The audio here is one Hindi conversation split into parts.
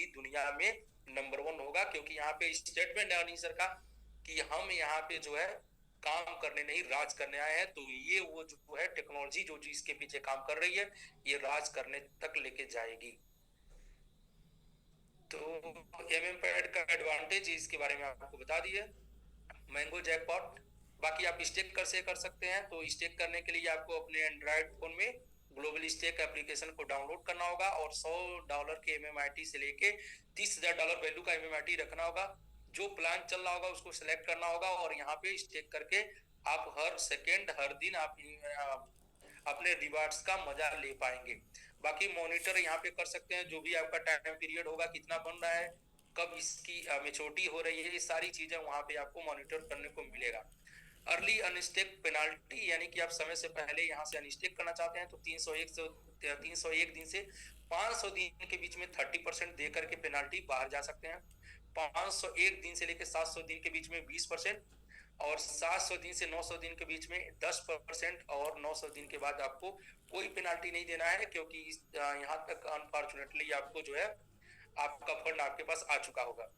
भी दुनिया में नंबर 1 होगा, क्योंकि यहाँ पे स्टेटमेंट है सर का कि हम यहाँ पे जो है काम करने नहीं राज करने आए हैं। तो ये वो जो है टेक्नोलॉजी जो चीज के पीछे काम कर रही है, ये राज करने तक लेके जाएगी। तो एमएम पैड का एडवांटेज इसके बारे में आपको बता दिए। मैंगो जैकपॉट, बाकी आप स्टेक कैसे कर सकते हैं, तो स्टेक करने के लिए आपको अपने एंड्रॉइड फोन में ग्लोबल स्टेक एप्लीकेशन को डाउनलोड करना होगा और $100 के एमएमआईटी से लेके $30,000 वैल्यू का एमएमआईटी रखना होगा। जो प्लान चल रहा होगा उसको सिलेक्ट करना होगा और यहाँ पे स्टेक करके आप हर सेकेंड हर दिन आप अपने रिवार्ड्स का मजा ले पाएंगे। बाकी मॉनिटर यहाँ पे कर सकते हैं, जो भी आपका टाइम पीरियड होगा, कितना बन रहा है, कब इसकी मेच्योरिटी हो रही है, ये सारी चीजें वहां पे आपको मॉनिटर करने को मिलेगा। अर्ली अनस्टेक पेनाल्टी, यानी कि आप समय से पहले यहाँ से अनस्टेक करना चाहते हैं तो 301 दिन से 500 दिन के बीच में 30% दे करके पेनाल्टी बाहर जा सकते हैं। 501 दिन से लेकर 700 दिन के बीच में 20%, और 700 दिन से 900 दिन के बीच में 10%, और 900 दिन के बाद आपको कोई पेनाल्टी नहीं देना है, क्योंकि यहाँ तक अनफॉर्चुनेटली आपको जो है आपका फंड आपके पास आ चुका होगा।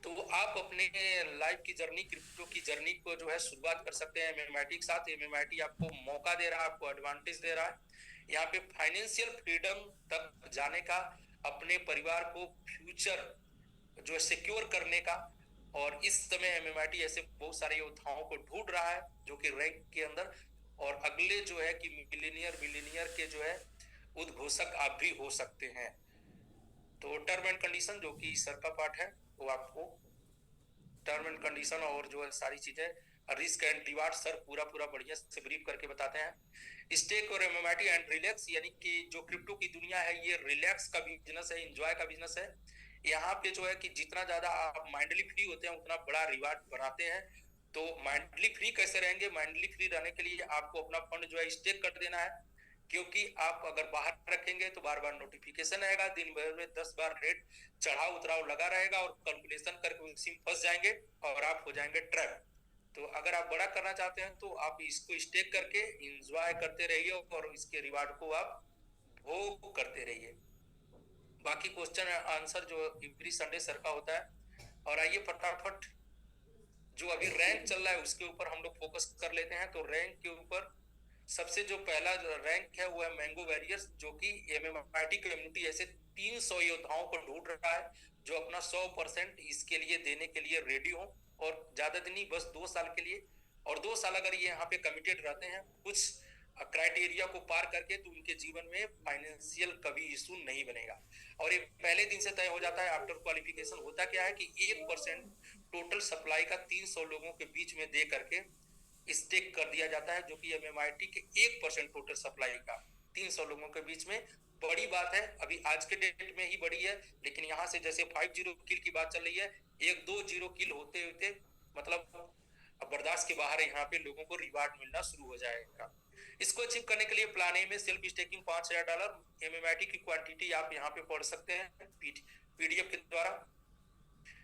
तो आप अपने लाइफ की जर्नी, क्रिप्टो की जर्नी को जो है शुरुआत कर सकते हैं एमएमआईटी के साथ। एमएमआईटी आपको मौका दे रहा है, आपको एडवांटेज दे रहा है यहाँ पे फाइनेंशियल फ्रीडम तक जाने का, अपने परिवार को फ्यूचर जो है सिक्योर करने का। और इस समय एमएमआईटी ऐसे बहुत सारे योद्धाओं को ढूंढ रहा है जो कि रैंक के अंदर, और अगले जो है कि मिलीनियर के जो है उद्घोषक आप भी हो सकते हैं। तो टर्म एंड कंडीशन जो कि सर का पार्ट है, वो आपको टर्म एंड कंडीशन और जो है सारी चीजें, रिस्क एंड रिवार्ड सर पूरा बढ़िया से ब्रीफ करके बताते हैं। स्टेक और एमएमआईटी एंड रिलैक्स, यानी कि जो क्रिप्टो की दुनिया है ये रिलैक्स का बिजनेस है, एंजॉय का बिजनेस है। यहाँ पे जो है कि जितना ज्यादा आप माइंडली फ्री होते हैं उतना बड़ा रिवार्ड बनाते हैं। तो माइंडली फ्री कैसे रहेंगे, माइंडली फ्री रहने के लिए आपको अपना फंड जो है स्टेक कर देना है, क्योंकि आप अगर बाहर रखेंगे तो बार बार नोटिफिकेशन आएगा, दिन भर में 10 बार रेट चढ़ाव उतराव लगा रहेगा और कैलकुलेशन करके उसी में फंस जाएंगे और आप हो जाएंगे ट्रैप। तो अगर आप बड़ा करना चाहते हैं तो आप इसको स्टेक करके एंजॉय करते रहिए और इसके रिवार्ड को आप भोग करते रहिए। बाकी क्वेश्चन आंसर जो एवरी संडे सर का होता है। और आइए फटाफट जो अभी रैंक चल रहा है उसके ऊपर हम लोग फोकस कर लेते हैं। तो रैंक के ऊपर सबसे जो पहला रैंक है वो है मैंगो वॉरियर्स, जो कि एमएमआईटी कम्युनिटी ऐसे 300 योद्धाओं को ढूंढ रहा है जो अपना 100% इसके लिए देने के लिए रेडी हो, और ज्यादा दिन नहीं, बस 2 साल के लिए। और 2 साल अगर ये यहाँ पे कमिटेड रहते हैं कुछ क्राइटेरिया को पार करके, तो उनके जीवन में फाइनेंशियल कभी इशू नहीं बनेगा। और ये पहले दिन से तय हो जाता है। आफ्टर क्वालिफिकेशन होता क्या है कि 1% टोटल सप्लाई का 300 लोगों के बीच में दे करके स्टेक कर दिया जाता है, जो कि एमएमआईटी के 1% टोटल सप्लाई का 300 लोगों के बीच में। बड़ी बात है, अभी आज के डेट में ही बड़ी है, लेकिन यहाँ से जैसे 50 किल की बात चल रही है, 1-2 किल होते होते मतलब बर्दाश्त के बाहर यहाँ पे लोगों को रिवार्ड मिलना शुरू हो जाएगा। इसको अचीव करने के लिए प्लान ए में सेल्फ स्टेकिंग $5,000 एमएमआईटी की क्वांटिटी आप यहाँ पे पढ़ सकते हैं पीडीएफ के द्वारा।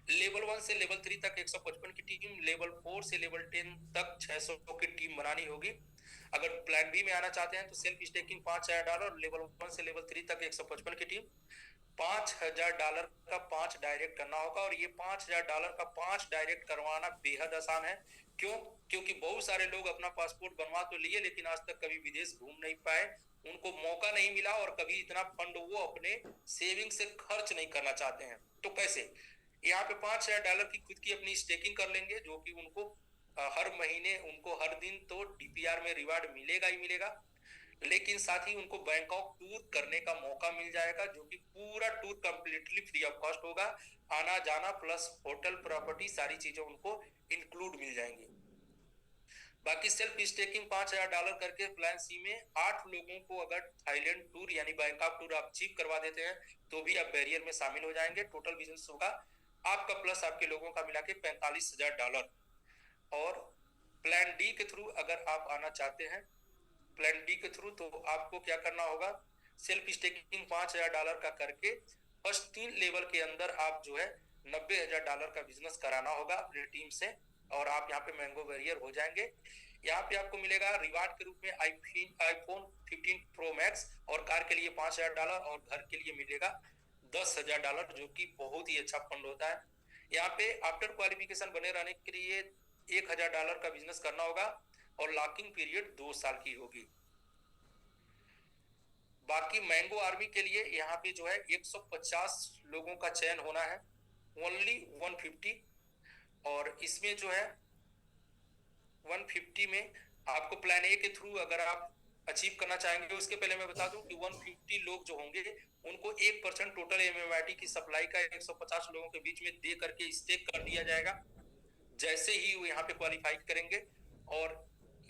लेवल 1 से लेवल 3 तक 155 की टीम, लेवल 4 से लेवल 10 तक 600 की टीम बनानी होगी। अगर प्लान बी में आना चाहते हैं तो सेल्फ स्टेकिंग $5,000, लेवल 1 से लेवल 3 तक 155 की टीम, $5,000 का 5 डायरेक्ट करना होगा। और ये $5,000 का 5 डायरेक्ट करवाना बेहद आसान है। क्यों? क्योंकि बहुत सारे लोग अपना पासपोर्ट बनवा तो लिए, लेकिन आज तक कभी विदेश घूम नहीं पाए, उनको मौका नहीं मिला, और कभी इतना फंड वो अपने सेविंग से खर्च नहीं करना चाहते हैं। तो कैसे? यहाँ पे $5,000 की खुद की अपनी स्टेकिंग कर लेंगे, जो कि उनको हर महीने, उनको हर दिन तो डीपीआर में रिवार्ड मिलेगा ही मिलेगा, लेकिन साथ ही उनको बैंकॉक टूर करने का मौका मिल जाएगा, जो कि पूरा tour completely free of cost होगा। आना जाना प्लस होटल प्रॉपर्टी सारी चीजें उनको इंक्लूड मिल जाएंगी। बाकी सेल्फ स्टेकिंग $5,000 करके प्लान सी में 8 लोगों को अगर थाईलैंड टूर यानी बैंकॉक टूर आप चीप करवा देते हैं तो भी आप बैरियर में शामिल हो जाएंगे। टोटल बिजनेस होगा आपका प्लस आपके लोगों का मिला के $45,000। और प्लान डी के थ्रू अगर आप आना चाहते हैं, प्लान डी के थ्रू, तो आपको क्या करना होगा, सेल्फ स्टेकिंग $5,000 का करके फर्स्ट 3 लेवल के अंदर आप जो है $90,000 का बिजनेस कराना होगा अपनी टीम से, और आप यहाँ पे मैंगो वॉरियर हो जाएंगे। यहाँ पे आपको मिलेगा रिवार्ड के रूप में iPhone 15 Pro Max, और कार के लिए $5,000, और घर के लिए मिलेगा $10,000, जो कि बहुत ही अच्छा फंड होता है। यहाँ पे आफ्टर क्वालिफिकेशन बने रहने के लिए $1,000 का बिजनेस करना होगा और लॉकिंग पीरियड 2 साल की होगी। बाकी मैंगो आर्मी के लिए यहाँ पे जो है 150 लोगों का चयन होना है, ओनली 150। और इसमें जो है 150 में आपको प्लान ए के थ्रू अगर आप अचीव करना चाहेंगे, उसके पहले मैं बता दूं कि 150 लोग जो होंगे उनको 1% टोटल एमएमआईटी की सप्लाई का 150 लोगों के बीच में दे करके स्टेक कर दिया जाएगा, जैसे ही वो यहाँ पे क्वालिफाई करेंगे। और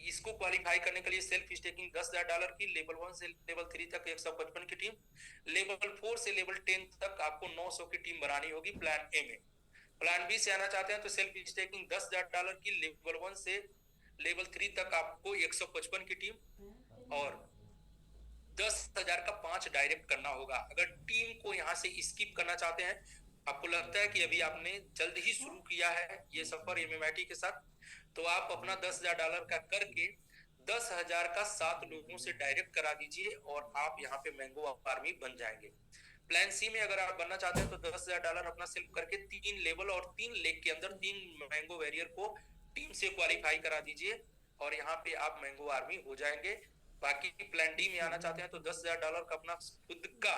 इसको क्वालिफाई करने के लिए सेल्फ स्टेकिंग $10,000 की, लेवल 1 से लेवल 3 तक 155 की टीम, लेवल 4 से लेवल 10 तक आपको 900 की टीम बनानी होगी प्लान ए में। प्लान बी से आना चाहते हैं तो सेल्फ स्टेकिंग $10,000 की, लेवल 1 से लेवल 3 तक आपको 155 की टीम और 10,000 का 5 डायरेक्ट करना होगा। अगर टीम को यहाँ से स्किप करना चाहते हैं, आपको लगता है कि अभी आपने जल्द ही शुरू किया है ये सफर एमएमआईटी के साथ, तो आप अपना $10,000 का करके 10,000 का 7 लोगों से डायरेक्ट करा दीजिए और आप यहाँ पे मैंगो आर्मी बन जाएंगे। प्लान सी में अगर आप बनना चाहते हैं तो $10,000 अपना सिर्फ करके 3 लेवल और 3 लेग के अंदर 3 मैंगो वैरियर को टीम से क्वालिफाई करा दीजिए और यहाँ पे आप मैंगो आर्मी हो जाएंगे। बाकी प्लान डी में आना चाहते हैं तो $10,000 का अपना खुद का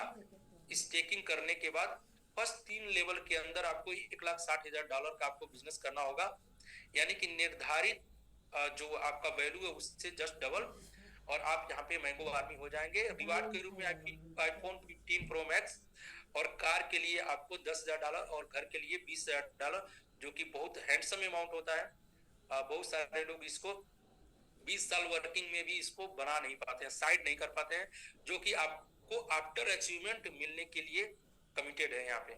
स्टेकिंग करने के बाद फर्स्ट 3 लेवल के अंदर आपको $1,60,000 का आपको बिजनेस करना होगा, यानी कि निर्धारित जो आपका वैल्यू है उससे जस्ट डबल, और आप यहाँ पे मैंगो आर्मी हो जाएंगे। रिवार्ड के रूप में आईफोन 15 प्रो मैक्स और कार के लिए आपको $10,000 और घर के लिए $20,000, जो कि बहुत हैंडसम अमाउंट होता है। बहुत सारे लोग इसको 20 साल वर्किंग में भी इसको बना नहीं पाते हैं, साइड नहीं कर पाते हैं, जो कि आपको आफ्टर अचीवमेंट मिलने के लिए कमिटेड है। यहाँ पे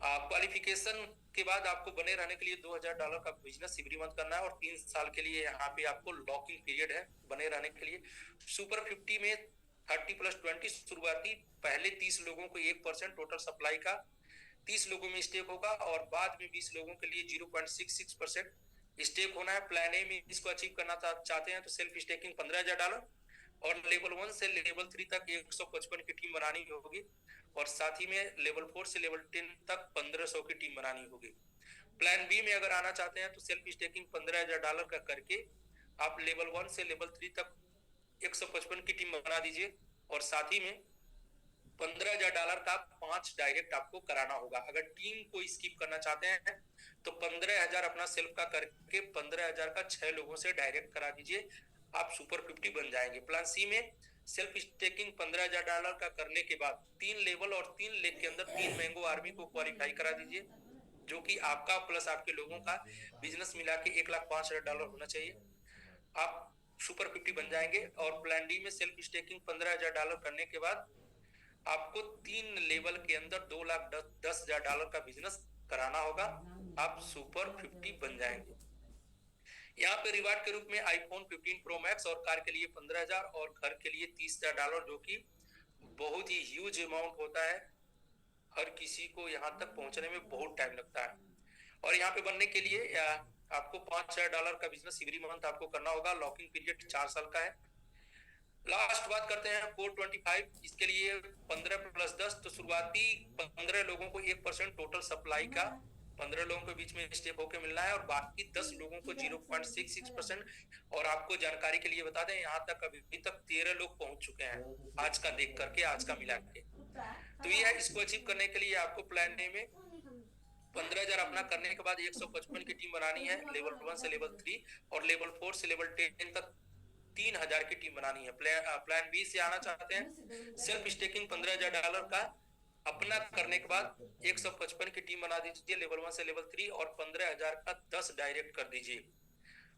क्वालिफिकेशन के बाद आपको बने रहने के लिए $2,000 का बिजनेस एवरी मंथ करना है और 3 साल के लिए यहाँ पे आपको लॉकिंग पीरियड है बने रहने के लिए। सुपर 50 में 30+20 शुरुआती पहले 30 लोगों को 1% टोटल सप्लाई का 30 लोगों में स्टेक होगा और बाद में 20 लोगों के लिए 0.66% स्टेक होना है। प्लान ए में इसको अचीव करना चाहते हैं तो सेल्फ स्टेकिंग $15,000 और लेवल 1 से लेवल 3 तक 155 की टीम बनानी होगी और साथ ही में लेवल 4 से लेवल 10 तक 1,500 की टीम बनानी होगी। प्लान बी में अगर आना चाहते हैं तो सेल्फ स्टेकिंग $15,000 का करके आप लेवल 1 से लेवल 3 तक 155 की टीम बना दीजिए और साथ ही में $15,000 का 5 डायरेक्ट आपको कराना होगा। अगर टीम को स्किप करना चाहते हैं तो 15,000 अपना सेल्फ का करके 15,000 का 6 लोगों से डायरेक्ट करा दीजिए, आप सुपर 50 बन जाएंगे। प्लान सी में सेल्फ स्टेकिंग $15,000 का करने के बाद 3 लेवल और 3 लेग के अंदर 3 मैंगो आर्मी को क्वालिफाई करा दीजिए, जो कि आपका प्लस आपके लोगों का बिजनेस मिला के $1,05,000 होना चाहिए, आप सुपर 50 बन जाएंगे। और प्लान डी में सेल्फ स्टेकिंग $15,000 करने के बाद आपको 3 लेवल के अंदर $2,10,000 का बिजनेस कराना होगा, आप सुपर 50 बन जाएंगे। यहाँ पे रिवार्ड के रूप में आईफोन 15 प्रो मैक्स और कार के लिए 15,000 और घर के लिए $30,000, जो कि बहुत ही ह्यूज अमाउंट होता है। हर किसी को यहाँ तक पहुंचने में बहुत टाइम लगता है और यहाँ पे बनने के लिए आपको $5,000 का बिजनेस एवरी मंथ आपको करना होगा। लॉकिंग पीरियड 4 साल का है। लास्ट बात करते हैं 425, इसके लिए 15+10 तो शुरुआती 15 लोगों को 1% टोटल सप्लाई का 15 लोगों के बीच में स्टेक होकर मिलना है और बाकी 10 लोगों को 0.66%। और आपको जानकारी के लिए बता दें, यहाँ तक अभी तक 13 लोग पहुंच चुके हैं आज का देख करके, आज का मिला के। तो ये है, इसको अचीव करने के लिए आपको प्लान ए में 15,000 अपना करने के बाद 155 की टीम बनानी है, लेवल 1 से लेवल 3 और लेवल 4 से लेवल 10 तक 3,000 की टीम बनानी है। प्लान बी से आना चाहते हैं, सेल्फ स्टेकिंग $15,000 का अपना करने के बाद 155 की टीम बना दीजिए लेवल 1 से लेवल 3 और 15,000 का 10 डायरेक्ट कर दीजिए।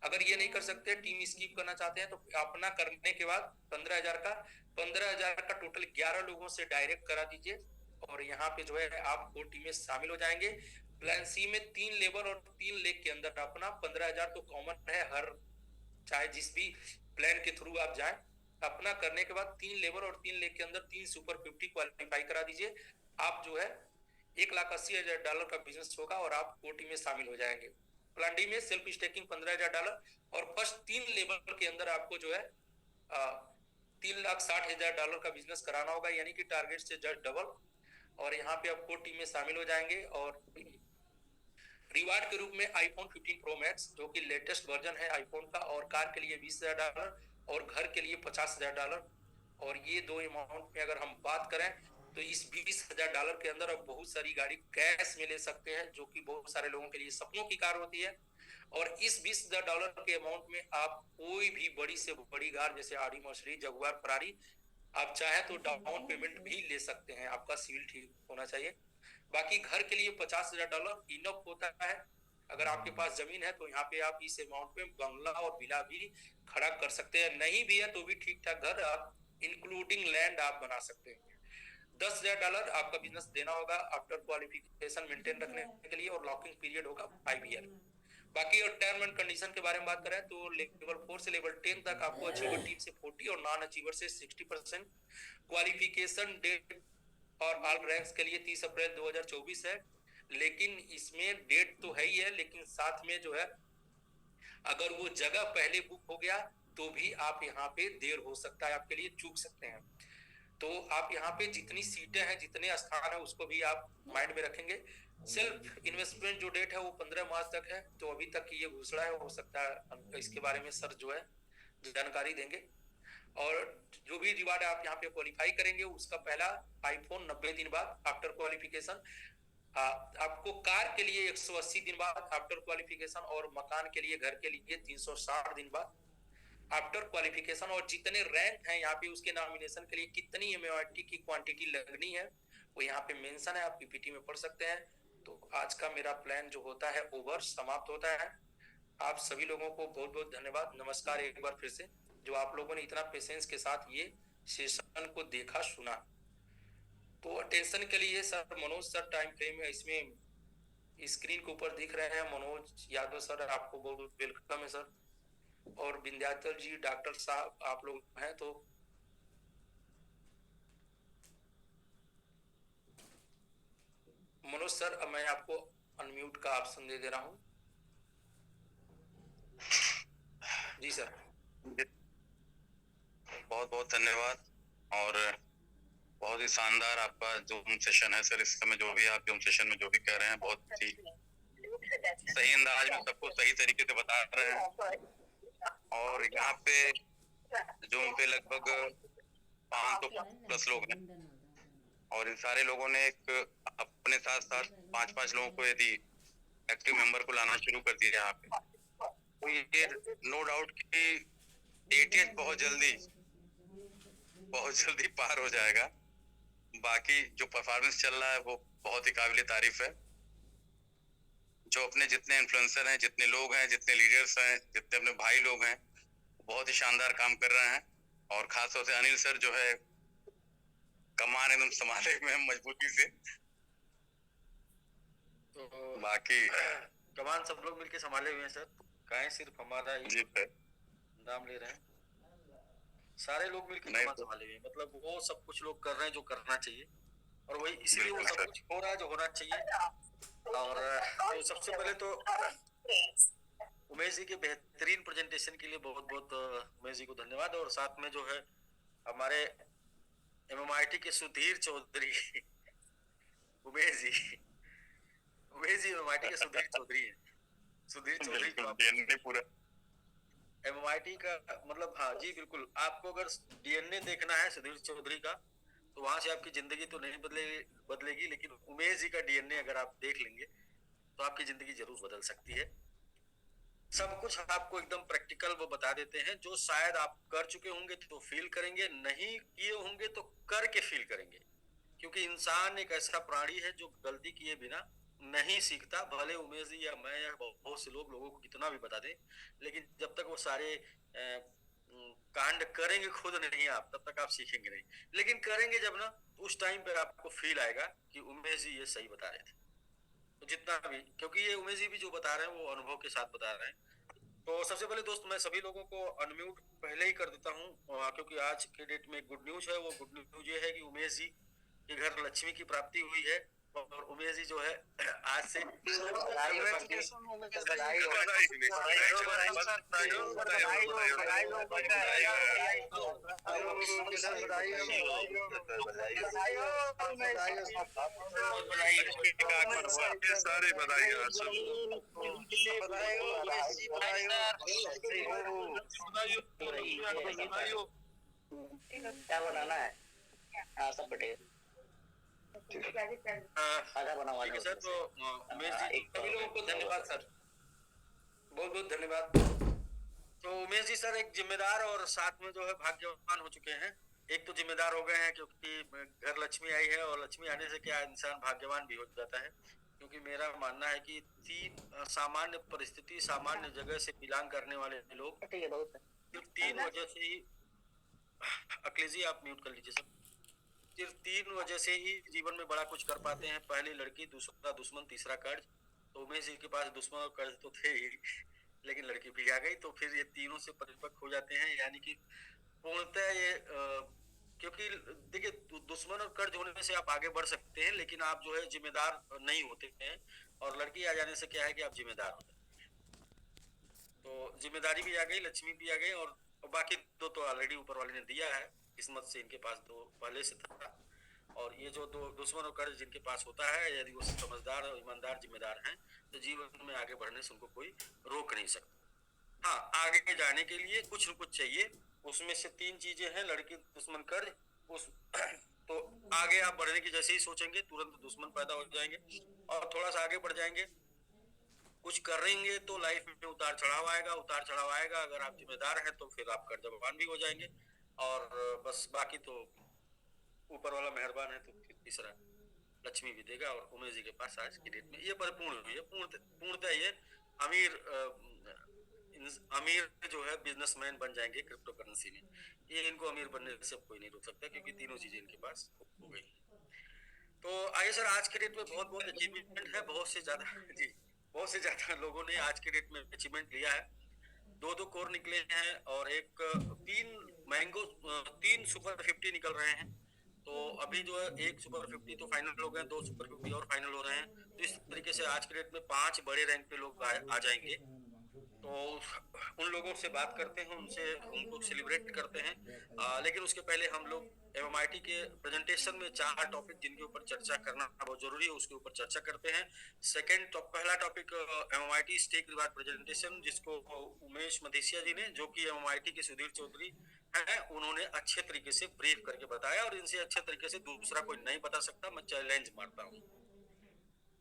अगर ये नहीं कर सकते, टीम स्किप करना चाहते हैं, तो अपना करने के बाद 15,000 का टोटल 11 लोगों से डायरेक्ट करा दीजिए और यहाँ पे जो है आप 4 टीमें शामिल हो जाएंगे। प्लान सी में 3 लेवल और 3 लेग के अंदर अपना 15,000 तो कॉमन है, हर चाहे जिस भी प्लान के थ्रू आप जाएं, अपना करने के बाद 3 लेवल और 3 लेग के अंदर 3 सुपर 50 क्वालिफाई करा दीजिए। आप जो है $1,80,000 का बिजनेस होगा और आप 4 टीम में शामिल हो जाएंगे। प्लान डी में सेल्फ स्टेकिंग $15,000 और फर्स्ट 3 लेवल के अंदर आपको जो है $3,60,000 का बिजनेस कराना होगा, यानी कि टारगेट से जस्ट डबल। और यहाँ पे आप 4 टीम में शामिल हो जाएंगे। और रिवार्ड के रूप में आईफोन 15 प्रो मैक्स जो कि लेटेस्ट वर्जन है आईफोन का, और कार के लिए $20,000 और घर के लिए $50,000। और ये दो अमाउंट में अगर हम बात करें तो इस $20,000 के अंदर आप बहुत सारी गाड़ी कैश में ले सकते हैं, जो कि बहुत सारे लोगों के लिए सपनों की कार होती है। और इस $20,000 के अमाउंट में आप कोई भी बड़ी से बड़ी कार जैसे आडी, मर्सिडीज, जगुआर, फरारी आप चाहे तो डाउन पेमेंट भी ले सकते हैं। आपका सिविल ठीक होना चाहिए। बाकी घर के लिए $50,000 इनफ होता है। अगर आपके पास जमीन है तो यहाँ पे आप इस अमाउंट में बंगला और विला भी खड़ा कर सकते हैं। नहीं भी है तो भी ठीक ठाक घर आप इंक्लूडिंग लैंड आप बना सकते हैं। $10,000 आपका बिजनेस देना होगा आफ्टर क्वालिफिकेशन मेंटेन रखने के लिए, और लॉकिंग पीरियड होगा 5 ईयर। बाकी और टर्म एंड कंडीशन के बारे में बात करें तो लेवल 4 से लेवल 10 तक आपको अचीवर टीम से 40 और नॉन अचीवर से 60%। क्वालिफिकेशन डेट और ऑल रैंक्स के लिए 30 अप्रैल 2024 है। लेकिन इसमें डेट तो है ही है, लेकिन साथ में जो है अगर वो जगह पहले बुक हो गया तो भी आप यहाँ पे देर हो सकता है, आपके लिए चूक सकते हैं। तो आप यहाँ पे जितनी सीटें हैं, जितने स्थान है, उसको भी आप माइंड में रखेंगे। सेल्फ इन्वेस्टमेंट जो डेट है वो 15 मार्च तक है। तो अभी तक ये घोषणा है, हो सकता है इसके बारे में सर जो है जानकारी देंगे। और जो भी रिवार्ड आप यहाँ पे क्वालिफाई करेंगे उसका पहला आईफोन 90 दिन बाद आफ्टर क्वालिफिकेशन, आपको कार के लिए 180 दिन बाद आफ्टर क्वालिफिकेशन, और मकान के लिए, घर के लिए 360 दिन बाद आफ्टर क्वालिफिकेशन। और जितने रैंक हैं यहाँ पे उसके नॉमिनेशन के लिए कितनी एमओआईटी की क्वांटिटी लगनी है वो यहाँ पे मेंशन है, आप पीपीटी में पढ़ सकते हैं। तो आज का मेरा प्लान जो होता है ओवर समाप्त होता है। आप सभी लोगों को बहुत बहुत धन्यवाद, नमस्कार एक बार फिर से, जो आप लोगों ने इतना पेशेंस के साथ ये सेशन को देखा सुना। तो अटेंशन के लिए sir Manoj sir time frame में इसमें स्क्रीन के ऊपर दिख रहे हैं, मनोज यादव सर, आपको बहुत बहुत वेलकम है सर। और विंध्याचल जी, डॉक्टर साहब आप लोग हैं तो मनोज सर अब मैं आपको अनम्यूट का ऑप्शन दे रहा हूँ। जी सर। बहुत बहुत धन्यवाद। और बहुत ही शानदार आपका जूम सेशन है सर। इस समय जो भी आप जूम सेशन में जो भी कह रहे हैं बहुत ही सही अंदाज में सबको सही तरीके से बता रहे हैं। और यहाँ पे जूम पे लगभग 500 प्लस लोग हैं, और इन सारे लोगों ने एक अपने साथ साथ 5-5 लोगों को यदि एक्टिव मेंबर को लाना शुरू कर दिया यहाँ पे, तो ये नो डाउट कि ATH बहुत जल्दी पार हो जाएगा। बाकी जो परफॉर्मेंस चल रहा है वो बहुत ही काबिले तारीफ है। जो अपने जितने इन्फ्लुएंसर हैं, जितने लोग हैं, जितने लीडर्स हैं, जितने अपने भाई लोग हैं, बहुत ही शानदार काम कर रहे हैं। और खासतौर से अनिल सर जो है कमान एकदम संभाले में मजबूती से। तो बाकी कमान सब लोग मिलके संभाले हुए हैं सर, कहें सिर्फ हमारा ही नाम ले रहे हैं, सारे लोग मिलकर कमान संभाले हुए हैं। मतलब वो सब कुछ लोग कर रहे हैं जो करना चाहिए, और वही इसीलिए वो सब कुछ हो रहा है जो होना चाहिए। और तो सबसे पहले तो उमेश जी के बेहतरीन प्रेजेंटेशन के लिए बहुत बहुत उमेश जी को धन्यवाद। और साथ में जो है हमारे MMIT के सुधीर चौधरी उमेश जी MMIT के सुधीर चौधरी है। सुधीर चौधरी को पूरा MMIT का मतलब, हाँ जी बिल्कुल, आपको अगर DNA देखना है सुधीर चौधरी का तो वहां से आपकी जिंदगी तो नहीं बदलेगी, लेकिन उमेश जी का DNA अगर आप देख लेंगे तो आपकी जिंदगी जरूर बदल सकती है। सब कुछ आपको एकदम प्रैक्टिकल वो बता देते हैं, जो शायद आप कर चुके होंगे तो फील करेंगे, नहीं किए होंगे तो करके फील करेंगे। क्योंकि इंसान एक ऐसा प्राणी है जो गलती किए बिना नहीं सीखता। भले उमेश जी या मैं या बहुत से लोगों को कितना भी बता दें, लेकिन जब तक वो सारे कांड करेंगे खुद नहीं आप, तब तक आप सीखेंगे नहीं। लेकिन करेंगे जब ना, उस टाइम पर आपको फील आएगा कि उमेश जी ये सही बता रहे थे। तो जितना भी, क्योंकि ये उमेश जी भी जो बता रहे हैं वो अनुभव के साथ बता रहे हैं। तो सबसे पहले दोस्त मैं सभी लोगों को अनम्यूट पहले ही कर देता हूँ, क्योंकि आज के डेट में गुड न्यूज है। वो गुड न्यूज ये है कि उमेश जी के घर लक्ष्मी की प्राप्ति हुई है। और उमेश जी जो है आज से सारे बधाई क्या बनाना है? हाँ सब बटेगा। आधा बना हुआ ठीक है सर। तो उमेश जी सभी लोगों को धन्यवाद सर, बहुत बहुत धन्यवाद। तो उमेश जी सर एक जिम्मेदार और साथ में जो है भाग्यवान हो चुके हैं। एक तो जिम्मेदार हो गए हैं क्योंकि घर लक्ष्मी आई है, और लक्ष्मी आने से क्या इंसान भाग्यवान भी हो जाता है। क्योंकि मेरा मानना है कि तीन सामान्य परिस्थिति, सामान्य जगह से बिलोंग करने वाले लोग सिर्फ 3 वजह से ही, अखिलेश जी आप म्यूट कर लीजिए सर, सिर्फ 3 वजह से ही जीवन में बड़ा कुछ कर पाते हैं। पहली लड़की, दूसरा दुश्मन, तीसरा कर्ज। तो उमेश जी के पास दुश्मन और कर्ज तो थे ही, लेकिन लड़की भी आ गई, तो फिर ये तीनों से परिपक्व हो जाते हैं। यानी कि पूर्णतः ये क्योंकि देखिए दुश्मन और कर्ज होने से आप आगे बढ़ सकते हैं, लेकिन आप जो है जिम्मेदार नहीं होते हैं। और लड़की आ जाने से क्या है कि आप जिम्मेदार होते हैं। तो जिम्मेदारी भी आ गई, लक्ष्मी भी आ गई, और बाकी दो तो ऑलरेडी ऊपर वाले ने दिया है, किस्मत से इनके पास दो पहले से था। और ये जो दो दुश्मन और कर्ज जिनके पास होता है, यदि वो समझदार और ईमानदार जिम्मेदार हैं, तो जीवन में आगे बढ़ने से उनको कोई रोक नहीं सकता। हाँ, आगे जाने के लिए कुछ न कुछ चाहिए, उसमें से 3 चीजें हैं, लड़की, दुश्मन, कर्ज। उस तो आगे आप बढ़ने की जैसे ही सोचेंगे तुरंत दुश्मन पैदा हो जाएंगे, और थोड़ा सा आगे बढ़ जाएंगे, कुछ करेंगे तो लाइफ में उतार चढ़ाव आएगा। उतार चढ़ाव आएगा, अगर आप जिम्मेदार हैं तो फिर आप कर्जवान भी हो जाएंगे। और बस बाकी तो ऊपर वाला मेहरबान है, तो फिर तीसरा लक्ष्मी भी देगा। और उमेश जी के पास आज की डेट में ये परिपूर्ण हुई है, पूर्णतः ये अमीर जो है बिजनेसमैन बन जाएंगे क्रिप्टो करेंसी में। ये इनको अमीर बनने से कोई नहीं रोक सकता, क्योंकि तीनों चीजें इनके पास हो गई। तो आइए सर, आज के डेट में बहुत बहुत अचीवमेंट है, बहुत से ज्यादा जी, बहुत से ज्यादा लोगों ने आज के डेट में अचीवमेंट लिया है। 2 कोर निकले हैं, और एक 3 सुपर 50 निकल रहे हैं। तो अभी जो है 1 सुपर 50 तो फाइनल हो गए, 2 सुपर 50 और फाइनल हो रहे हैं। तो इस तरीके से आज के डेट में 5 बड़े रैंक पे लोग आ जाएंगे। तो उन लोगों से बात करते हैं, उनको सेलिब्रेट करते हैं। लेकिन उसके पहले हम लोग MMIT के प्रेजेंटेशन में 4 टॉपिक जिनके ऊपर चर्चा करना बहुत जरूरी है, उसके ऊपर चर्चा करते हैं। पहला topic MMIT stake reward presentation, जिसको उमेश मधेसिया जी ने, जो कि MMIT के सुधीर चौधरी है, उन्होंने अच्छे तरीके से ब्रीफ करके बताया, और इनसे अच्छे तरीके से दूसरा कोई नहीं बता सकता। मैं चैलेंज मारता हूँ।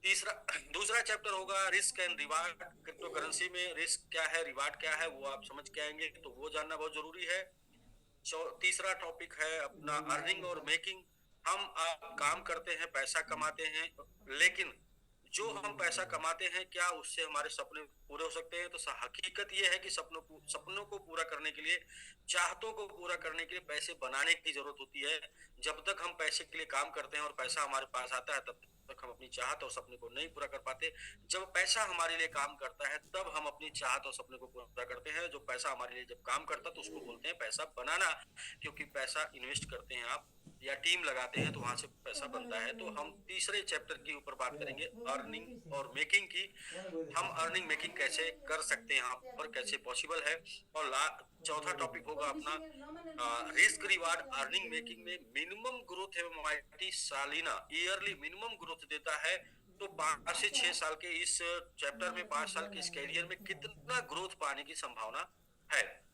दूसरा चैप्टर होगा risk and reward. Crypto currency में रिस्क क्या है, रिवार्ड क्या है, वो आप समझ के आएंगे, तो वो जानना बहुत जरूरी है। तीसरा टॉपिक है अपना अर्निंग और मेकिंग। हम आप काम करते हैं, पैसा कमाते हैं, लेकिन जो हम पैसा कमाते हैं, क्या उससे हमारे सपने पूरे हो सकते हैं? तो हकीकत ये है कि सपनों को पूरा करने के लिए, चाहतों को पूरा करने के लिए पैसे बनाने की जरूरत होती है। जब तक हम पैसे के लिए काम करते हैं और पैसा हमारे पास आता है, तब तक हम अपनी चाहत और सपने को नहीं पूरा कर पाते। जब पैसा हमारे लिए काम करता है, तब हम अपनी चाहत और सपने को पूरा करते हैं। जो पैसा हमारे लिए जब काम करता है, तो उसको बोलते हैं पैसा बनाना, क्योंकि पैसा इन्वेस्ट करते हैं आप या टीम लगाते हैं, तो वहां से पैसा बनता है। तो हम तीसरे चैप्टर के ऊपर बात करेंगे, अर्निंग और मेकिंग की। हम अर्निंग मेकिंग कैसे कर सकते हैं, यहाँ पर कैसे पॉसिबल है। और चौथा टॉपिक होगा अपना रिस्क रिवार्ड अर्निंग मेकिंग में मिनिमम ग्रोथ है। MMIT सालिना ईयरली मिनिमम ग्रोथ देता है। तो 5 से 6 साल के इस चैप्टर में, 5 साल के इस कैरियर में कितना ग्रोथ पाने की संभावना है।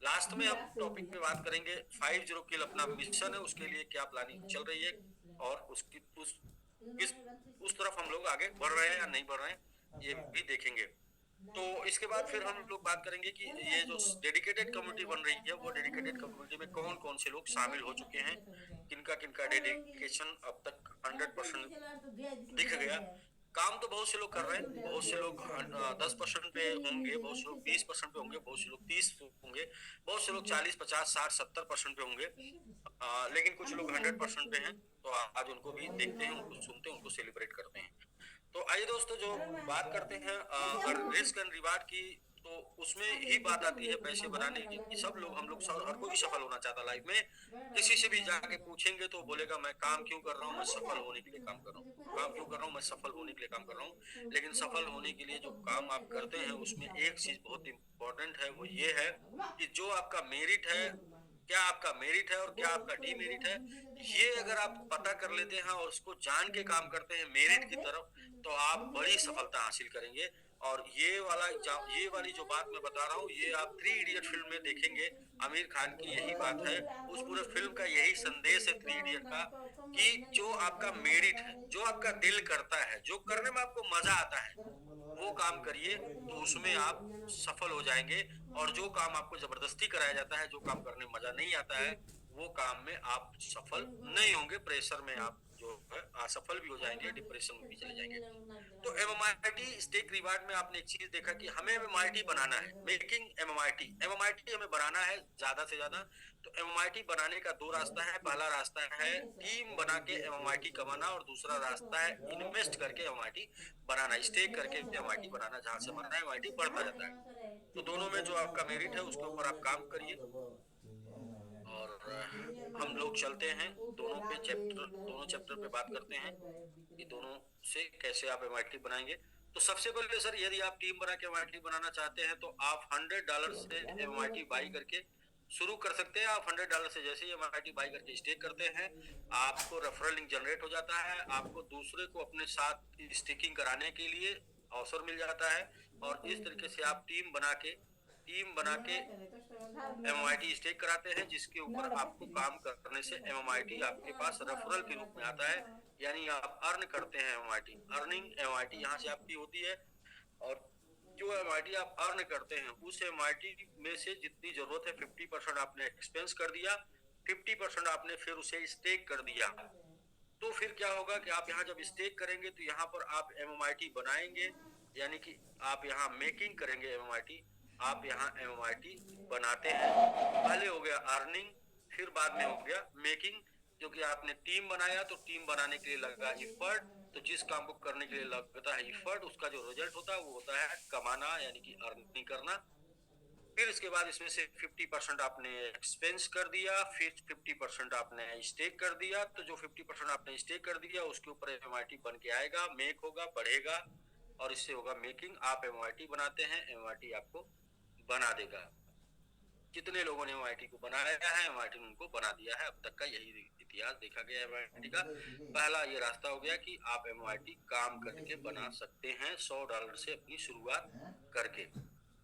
लास्ट में हम टॉपिक पे बात करेंगे 50 किल अपना मिशन है, उसके लिए क्या प्लानिंग चल रही है, और उसकी उस तरफ हम लोग आगे बढ़ रहे हैं या नहीं बढ़ रहे हैं, ये भी देखेंगे। तो इसके बाद फिर हम लोग बात करेंगे कि ये जो डेडिकेटेड कम्युनिटी बन रही है, वो डेडिकेटेड कम्युनिटी में कौन कौन से लोग शामिल हो चुके हैं, किनका डेडिकेशन अब तक 100% दिख गया। काम तो बहुत से लोग कर रहे हैं, बहुत से लोग 10% पे होंगे, बहुत से लोग 20% पे होंगे, बहुत से लोग 30 होंगे, बहुत से लोग 40, 50, 60, 70% पे होंगे, लेकिन कुछ लोग 100% पे हैं। तो आज उनको भी देखते हैं, उनको सुनते हैं, उनको सेलिब्रेट करते हैं। तो आइए दोस्तों, जो बात करते हैं रिस्क एंड रिवार्ड की, तो उसमें ही बात आती है पैसे बनाने की कि सब लोग, हम लोग हर कोई सफल होना चाहता लाइफ में। किसी से भी जाके पूछेंगे तो बोलेगा मैं काम क्यों कर रहा हूँ, मैं सफल होने के लिए काम कर रहा हूँ। काम क्यों कर रहा हूँ, मैं सफल होने के लिए काम कर रहा हूँ। लेकिन सफल होने के लिए जो काम आप करते हैं उसमें एक चीज बहुत इंपॉर्टेंट है, वो ये है कि जो आपका मेरिट है, क्या आपका मेरिट है और क्या आपका डीमेरिट है, ये अगर आप पता कर लेते हैं और उसको जान के काम करते हैं मेरिट की तरफ, तो आप बड़ी सफलता हासिल करेंगे। और ये वाली जो बात मैं बता रहा हूँ, ये आप 3 इडियट फिल्म में देखेंगे। आमिर खान की यही बात है, उस पूरे फिल्म का यही संदेश है 3 इडियट का, कि जो आपका मेरिट है, जो आपका दिल करता है, जो करने में आपको मजा आता है, वो काम करिए, तो उसमें आप सफल हो जाएंगे। और जो काम आपको जबरदस्ती कराया जाता है, जो काम करने में मजा नहीं आता है, वो काम में आप सफल नहीं होंगे। प्रेशर में आप जो है असफल भी हो जाएंगे, डिप्रेशन में भी चले जाएंगे। तो एमएमआईटी स्टेक रिवार्ड में आपने एक चीज देखा कि हमें एमएमआईटी बनाना है, मेकिंग एमएमआईटी हमें बनाना है ज्यादा से ज्यादा। तो एमएमआईटी बनाने का 2 रास्ता है। पहला रास्ता है टीम बना के एमएमआईटी कमाना, और दूसरा रास्ता है इन्वेस्ट करके एमएमआईटी बनाना, स्टेक करके एमएमआईटी बनाना। जहां से हमारा एमएमआईटी बढ़ता जाता है। तो दोनों में जो आपका मेरिट है उसके ऊपर आप काम करिए। और हम लोग चलते हैं दोनों चैप्टर पे बात करते हैं कि दोनों से कैसे आप एमआईटी बनाएंगे। तो सबसे पहले सर, यदि आप टीम बना के एमआईटी बनाना चाहते हैं तो आप $100 से एमआईटी बाई करके शुरू कर सकते हैं। आप $100 से जैसे ही एमआईटी बाई करके स्टेक करते हैं, आपको रेफरल लिंक जनरेट हो जाता है, आपको दूसरे को अपने साथ स्टेकिंग कराने के लिए अवसर मिल जाता है। और इस तरीके से आप टीम बना के एमएमआईटी स्टेक कराते हैं, जिसके ऊपर आपको काम करने से एमएमआईटी आपके पास रेफरल के रूप में आता है, यानी आप अर्न करते हैं एमएमआईटी। अर्निंग एमएमआईटी यहाँ से आपकी होती है। और जो एमआईटी आप अर्न करते हैं, उस एमआईटी में से जितनी जरूरत है 50% आपने एक्सपेंस कर दिया, 50% आपने फिर उसे स्टेक कर दिया। तो फिर क्या होगा कि आप यहाँ जब स्टेक करेंगे तो यहाँ पर आप एमएमआईटी बनाएंगे, यानी कि आप यहाँ मेकिंग करेंगे एमएमआईटी। आप यहाँ एमएमआईटी बनाते हैं। पहले हो गया अर्निंग, फिर बाद में हो गया मेकिंग। क्योंकि आपने टीम बनाया तो टीम बनाने के लिए लगा इफर्ट, तो जिस काम को करने के लिए लगता है इफर्ट, उसका जो रिजल्ट होता है वो होता है कमाना, यानी कि अर्निंग करना। फिर इसके बाद इसमें से 50% आपने एक्सपेंस कर दिया, फिर 50% आपने स्टेक कर दिया। तो जो 50% आपने स्टेक कर दिया उसके ऊपर एमआईटी बन के आएगा, मेक होगा, बढ़ेगा, और इससे होगा मेकिंग। आप एमआईटी बनाते हैं, एमआईटी आपको बना देगा। जितने लोगों ने एमआईटी को बनाया है, एमआईटी ने उनको बना दिया है। अब तक का यही इतिहास देखा गया एमआईटी का। पहला ये रास्ता हो गया कि आप एमआईटी काम करके बना सकते हैं, $100 से अपनी शुरुआत करके।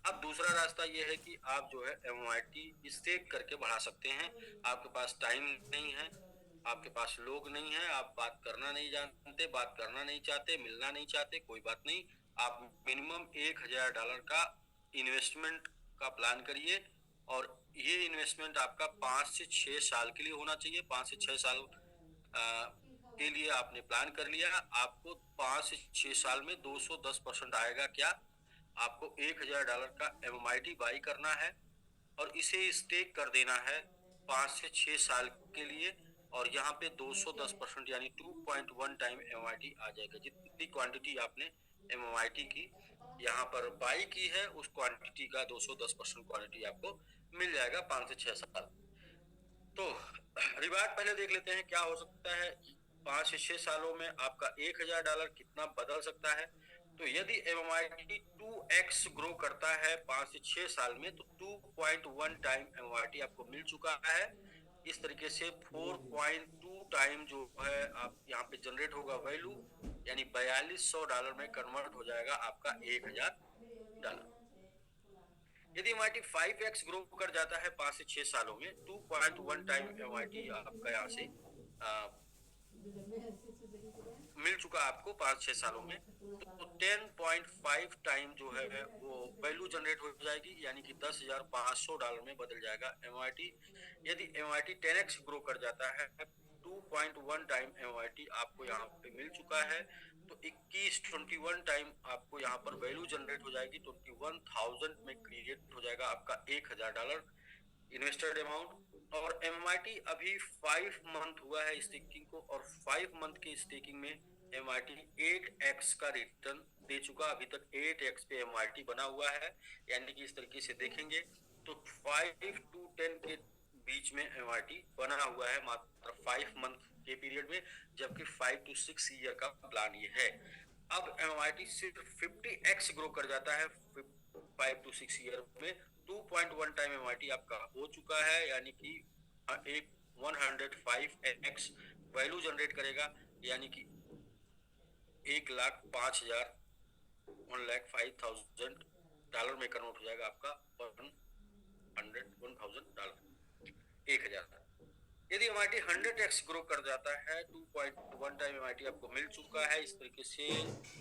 अब दूसरा रास्ता ये है कि आप जो है एमआईटी स्टेक करके बढ़ा सकते हैं। आपके पास टाइम नहीं है, आपके पास लोग नहीं है, आप बात करना नहीं जानते, बात करना नहीं चाहते, मिलना नहीं चाहते, कोई बात नहीं। आप मिनिमम $1000 का इन्वेस्टमेंट का प्लान करिए। और ये इन्वेस्टमेंट आपका 5 से 6 साल के लिए होना चाहिए। 5 से 6 साल के लिए आपने प्लान कर लिया। आपको 5 से 6 साल में 210% आएगा। क्या? आपको $1000 का एमएमआईटी बाई करना है और इसे स्टेक कर देना है 5 से 6 साल के लिए। और यहाँ पे 210% यानी 2.1 टाइम एमएमआईटी आ जाएगा। जितनी क्वांटिटी आपने एमएमआईटी की यहाँ पर बाई की है, उस क्वांटिटी का 210% क्वांटिटी आपको मिल जाएगा 5 से 6 साल। तो रिवार्ड पहले देख लेते हैं क्या हो सकता है। 5 से 6 सालों में आपका $1000 कितना बदल सकता है। तो यदि एमएमआईटी 2x ग्रो करता है 5 से 6 साल में, तो 2.1 टाइम एमएमआईटी आपको मिल चुका है। इस तरीके से 4.2 टाइम जो है आप यहाँ पे जनरेट होगा वैल्यू, यानी $4200 में कन्वर्ट हो जाएगा आपका $1000। यदि एमआईटी 5x ग्रो कर जाता है 5 से 6 सालों में, 2.1 टाइम एमआईटी आपका यहाँ से मिल चुका आपको 5-6 सालों में, तो 10.5 टाइम जो है वो वैल्यू जनरेट हो जाएगी, यानी कि $10,500 में बदल जाएगा एमआईटी। यदि एमआईटी 10x ग्रो कर जाता है, 2.1 टाइम एमआईटी आपको यहाँ पे मिल चुका है, तो 21 टाइम आपको यहाँ पर वैल्यू जनरेट हो जाएगी। 21,000 में क्रिएट हो जाएगा आपका $1000 इन्वेस्टेड अमाउंट। और एमआईटी अभी 5 मंथ हुआ है स्टेकिंग को, और 5 मंथ के स्टेकिंग में MIT 8x का रिटर्न दे चुका, अभी तक 8x पे MIT बना हुआ है। यानी कि इस तरीके से देखेंगे तो 5 to 10 के बीच में MIT बना हुआ है मात्र 5 मंथ के पीरियड में, जबकि 5 to 6 ईयर का प्लान ये है। अब MIT सिर्फ 50x ग्रो कर जाता है 5 to 6 ईयर में। 2.1 टाइम MIT आपका हो चुका है, यानी कि एक 105x वैल्यू जनरेट करेगा, यानी कि 1,05,000 $1,05,000 में कन्वर्ट हो जाएगा आपका $1,000 1,000। यदि MIT 100x ग्रो कर जाता है, 2.1 टाइम MIT आपको मिल चुका है। इस तरीके से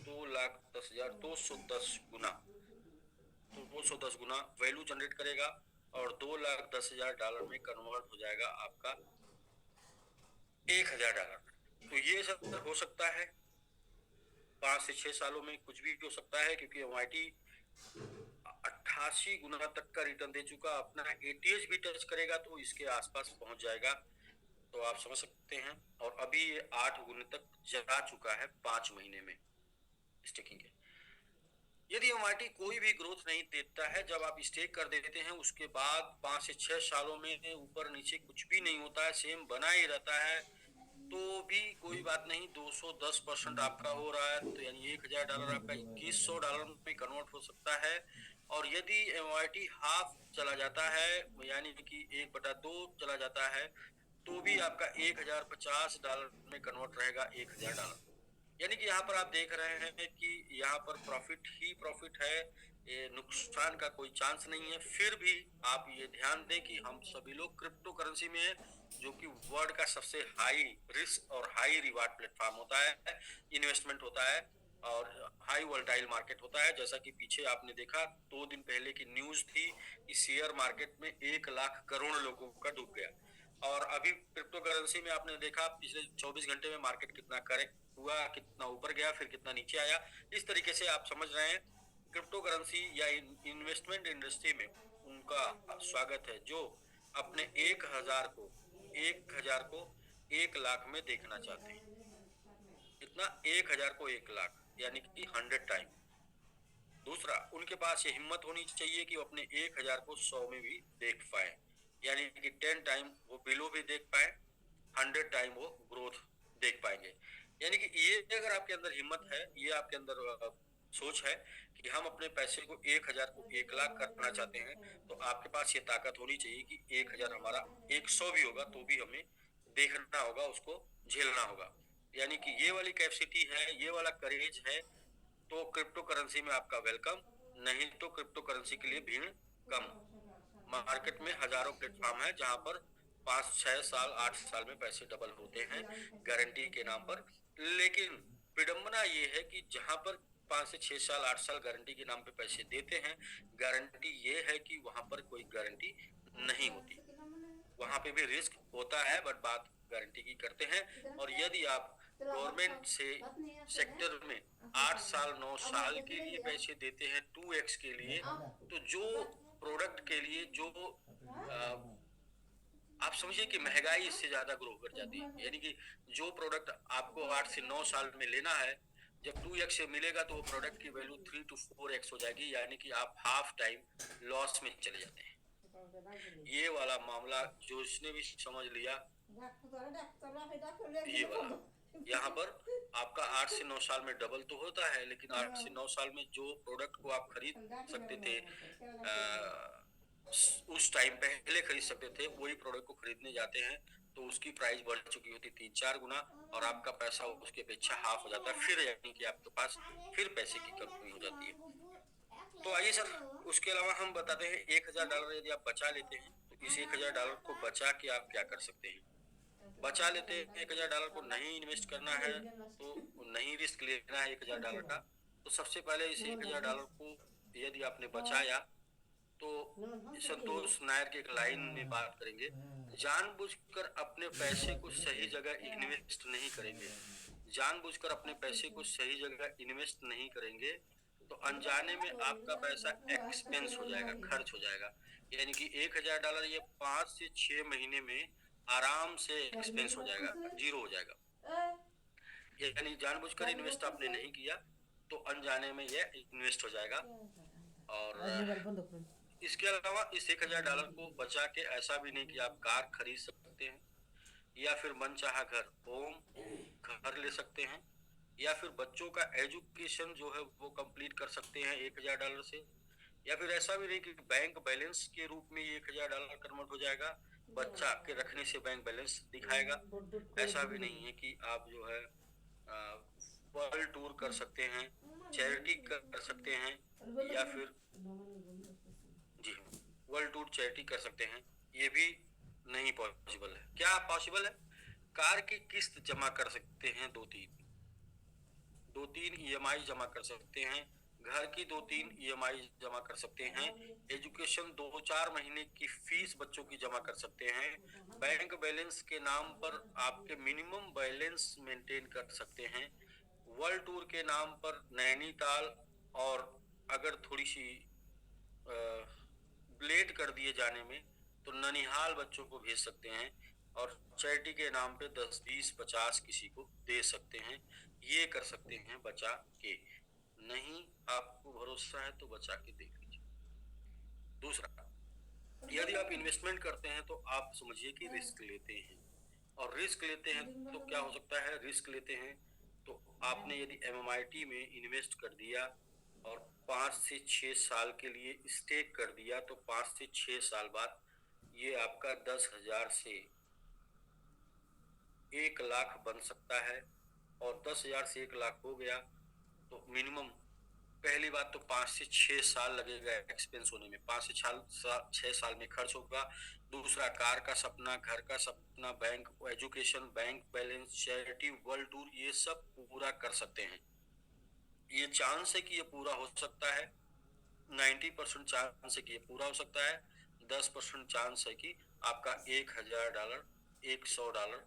2,10,000 210 गुना, तो 210 गुना वैल्यू जनरेट करेगा और $2,10,000 में कन्वर्ट हो जाएगा आपका $1,000। तो ये सब हो सकता है 5 से 6 सालों में, कुछ भी हो सकता है, क्योंकि MIT 88 गुना तक का रिटर्न दे चुका। अपना ATH भी टच करेगा तो इसके आसपास पहुंच जाएगा, तो आप समझ सकते हैं। और अभी ये 8 गुने तक जा चुका है 5 महीने में स्टेकिंग के। यदि MIT कोई भी ग्रोथ नहीं देता है, जब आप स्टेक कर देते हैं उसके बाद 5 से 6 सालों में ऊपर नीचे कुछ भी नहीं होता है, सेम बना ही रहता है, तो भी कोई बात नहीं। 210% आपका हो रहा है, तो यानी $1,000 आपका $2,100 में कन्वर्ट हो सकता है। और यदि MIT हाफ चला जाता है, यानी कि 1/2 चला जाता है, तो भी आपका $1,050 में कन्वर्ट रहेगा $1,000। यानी कि यहाँ पर आप देख रहे हैं कि यहाँ पर प्रॉफिट ही प्रॉफिट है, ये नुकसान का कोई चांस नहीं है। फिर भी आप ये ध्यान दें कि हम सभी लोग क्रिप्टो करेंसी में हैं, जो कि वर्ल्ड का सबसे हाई रिस्क और हाई रिवार्ड प्लेटफॉर्म होता है, इन्वेस्टमेंट होता है और हाई वोलेटाइल मार्केट होता है। जैसा कि पीछे आपने देखा 2 दिन पहले की न्यूज थी कि शेयर मार्केट में 1 लाख करोड़ लोगों का डूब गया। और अभी क्रिप्टो करेंसी में आपने देखा पिछले 24 घंटे में मार्केट कितना करेक्ट हुआ, कितना ऊपर गया, फिर कितना नीचे आया। इस तरीके से आप समझ रहे हैं क्रिप्टो करेंसी या इन्वेस्टमेंट इंडस्ट्री में उनका स्वागत है, जो अपने 1,000 को 1 लाख में देखना चाहते हैं। इतना 1,000 को 1 लाख, यानी कि 100 टाइम। दूसरा, उनके पास ये हिम्मत होनी चाहिए कि वो अपने 1,000 को 100 में भी देख पाए, यानी कि 10 टाइम वो बिलो भी देख पाए, 100 टाइम वो ग्रोथ देख पाएंगे। यानी कि ये अगर आपके अंदर हिम्मत है, ये आपके अंदर सोच है कि हम अपने पैसे को 1,000 को 1 लाख करना चाहते हैं, तो आपके पास ये ताकत होनी चाहिए कि 1,000 हमारा 100 भी होगा तो भी हमें देखना होगा, उसको झेलना होगा। यानी कि ये वाली कैपेसिटी है, ये वाला करेज है, तो क्रिप्टो करेंसी में आपका वेलकम। नहीं तो क्रिप्टो करेंसी के लिए भीड़ कम। मार्केट में हजारों प्लेटफॉर्म है जहां पर 5, 6 साल, 8 साल में पैसे डबल होते हैं गारंटी के नाम पर। लेकिन विडंबना ये है कि जहां पर 5 से 6 साल, 8 साल गारंटी के नाम पे पैसे देते हैं, गारंटी ये है कि वहां पर कोई गारंटी नहीं होती। वहां पे भी रिस्क होता है, बट बात गारंटी की करते हैं। और यदि आप गवर्नमेंट से सेक्टर में 8 साल, 9 साल के लिए पैसे देते हैं 2x के लिए, तो जो प्रोडक्ट के लिए जो आप समझिए कि महंगाई इससे ज्यादा ग्रो कर जाती है। यानी कि जो प्रोडक्ट आपको 8 से 9 साल में लेना है, जब 2x से मिलेगा तो वो प्रोडक्ट की वैल्यू 3 to 4x हो जाएगी, यानी कि आप हाफ टाइम लॉस में चले जाते हैं। ये वाला मामला जो इसने भी समझ लिया, ये वाला यहाँ पर आपका 8 से 9 साल में डबल तो होता है, लेकिन 8 से 9 साल में जो प्रोडक्ट को आप खरीद सकते थे, उस टाइम पहले खरीद सकते थे, वही प्रोडक्ट को खरीदने जाते हैं तो उसकी प्राइस बढ़ चुकी होती 3-4 गुना, और आपका पैसा उसके अपेक्षा हाफ हो जाता है। फिर यानी कि आपके पास फिर पैसे की कमी हो जाती है। तो आइए सर, उसके अलावा हम बताते हैं $1,000 यदि आप बचा लेते हैं तो इस $1,000 को बचा के आप क्या कर सकते हैं। बचा लेते हैं $1,000 को, नहीं इन्वेस्ट करना है तो नहीं रिस्क लेना है $1,000 का, तो सबसे पहले इस $1,000 को यदि आपने बचाया तो संतोष नायर की एक लाइन में बात करेंगे, जानबूझकर अपने पैसे को सही जगह इन्वेस्ट नहीं करेंगे, जानबूझकर अपने पैसे को सही जगह इन्वेस्ट नहीं करेंगे तो अनजाने में आपका पैसा एक्सपेंस हो जाएगा, खर्च हो जाएगा। यानी कि $1,000 ये 5 से 6 महीने में आराम से एक्सपेंस हो जाएगा, जीरो हो जाएगा। यानी जानबूझकर इन्वेस्ट आपने नहीं किया तो अनजाने में ये इन्वेस्ट हो जाएगा। और इसके अलावा इस $1000 को बचा के ऐसा भी नहीं कि आप कार खरीद सकते हैं, या फिर मनचाहा घर होम घर ले सकते हैं, या फिर बच्चों का एजुकेशन जो है वो कंप्लीट कर सकते हैं $1000 से, या फिर ऐसा भी नहीं कि बैंक बैलेंस के रूप में ये $1000 कन्वर्ट हो जाएगा, बच्चा के रखने से बैंक बैलेंस दिखाएगा। ऐसा भी नहीं है कि आप जो है वर्ल्ड टूर कर सकते हैं, चैरिटी कर सकते हैं, या फिर जी वर्ल्ड टूर चैरिटी कर सकते हैं, ये भी नहीं पॉसिबल है। क्या पॉसिबल है? कार की किस्त जमा कर सकते हैं, दो तीन EMI जमा कर सकते हैं, घर की 2-3 EMI जमा कर सकते हैं, एजुकेशन 2-4 महीने की फीस बच्चों की जमा कर सकते हैं, बैंक बैलेंस के नाम पर आपके मिनिमम बैलेंस मेंटेन कर सकते हैं, वर्ल्ड टूर के नाम पर नैनीताल, और अगर थोड़ी सी लेट कर दिए जाने में तो ननिहाल बच्चों को भेज सकते हैं, और चैरिटी के नाम पे 10, 20, 50 किसी को दे सकते हैं। ये कर सकते हैं बचा के। नहीं आपको भरोसा है तो बचा के देख लीजिए। दूसरा, यदि आप इन्वेस्टमेंट करते हैं तो आप समझिए कि रिस्क लेते हैं, और रिस्क लेते हैं तो क्या हो सकता है? रिस्क लेते हैं तो आपने यदि MMIT में इन्वेस्ट कर दिया और 5 से 6 साल के लिए स्टेक कर दिया, तो 5 से 6 साल बाद ये आपका 10,000 से 1 लाख बन सकता है, और 10,000 से 1 लाख हो गया तो मिनिमम पहली बात तो 5 से 6 साल लगेगा एक्सपेंस होने में, 5 से 6 साल में खर्च होगा। दूसरा, कार का सपना, घर का सपना, bank education, bank balance, charity, world tour, ये सब पूरा कर सकते हैं। ये चांस है कि ये पूरा हो सकता है, 90% चांस है कि ये पूरा हो सकता है, 10% चांस है कि आपका $1000 $100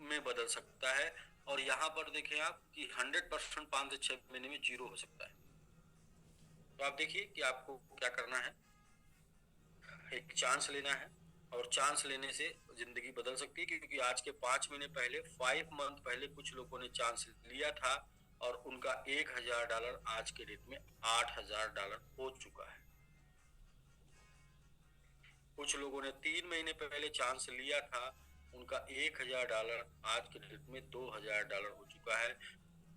में बदल सकता है। और यहाँ पर देखें आप कि 100% 5 से 6 महीने में जीरो हो सकता है। तो आप देखिए कि आपको क्या करना है। एक चांस लेना है, और चांस लेने से जिंदगी बदल सकती है, क्योंकि आज के 5 महीने पहले, 5 मंथ पहले कुछ लोगों ने चांस लिया था और उनका $1000 आज के डेट में $8000 हो चुका है। कुछ लोगों ने 3 महीने पहले चांस लिया था, उनका $1000 आज के डेट में $2000 हो चुका है।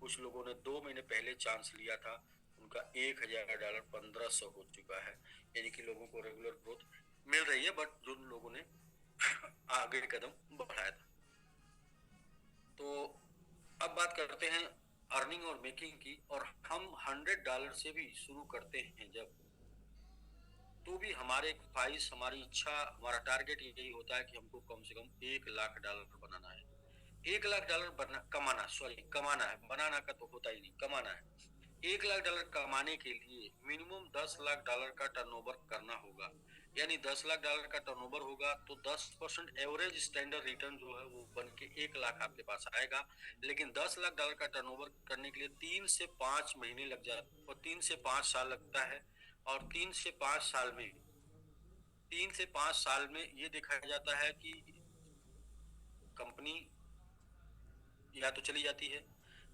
कुछ लोगों ने 2 महीने पहले चांस लिया था, उनका $1000 1500 हो चुका है। यानी कि लोगों को रेगुलर ग्रोथ मिल रही है, बट जिन लोगों ने आगे कदम बढ़ाया था। तो अब बात करते हैं अर्निंग और मेकिंग की। और हम $100 से भी शुरू करते हैं जब, तो भी हमारे ख्वाहिश, हमारी इच्छा, हमारा टारगेट यही होता है कि हमको कम से कम $1 लाख बनाना है। $1 लाख कमाना है, बनाना का तो होता ही नहीं, कमाना है। $1 लाख कमाने के लिए मिनिमम $10 लाख का टर्नओवर करना होगा। यानी $10 लाख का टर्नओवर होगा तो 10% एवरेज स्टैंडर्ड रिटर्न जो है वो बन के $1 लाख आपके पास आएगा। लेकिन $10 लाख का टर्नओवर करने के लिए 3 से 5 महीने लग जाते, और 3 से 5 साल लगता है। और 3 से 5 साल में ये देखा जाता है कि कंपनी या तो चली जाती है,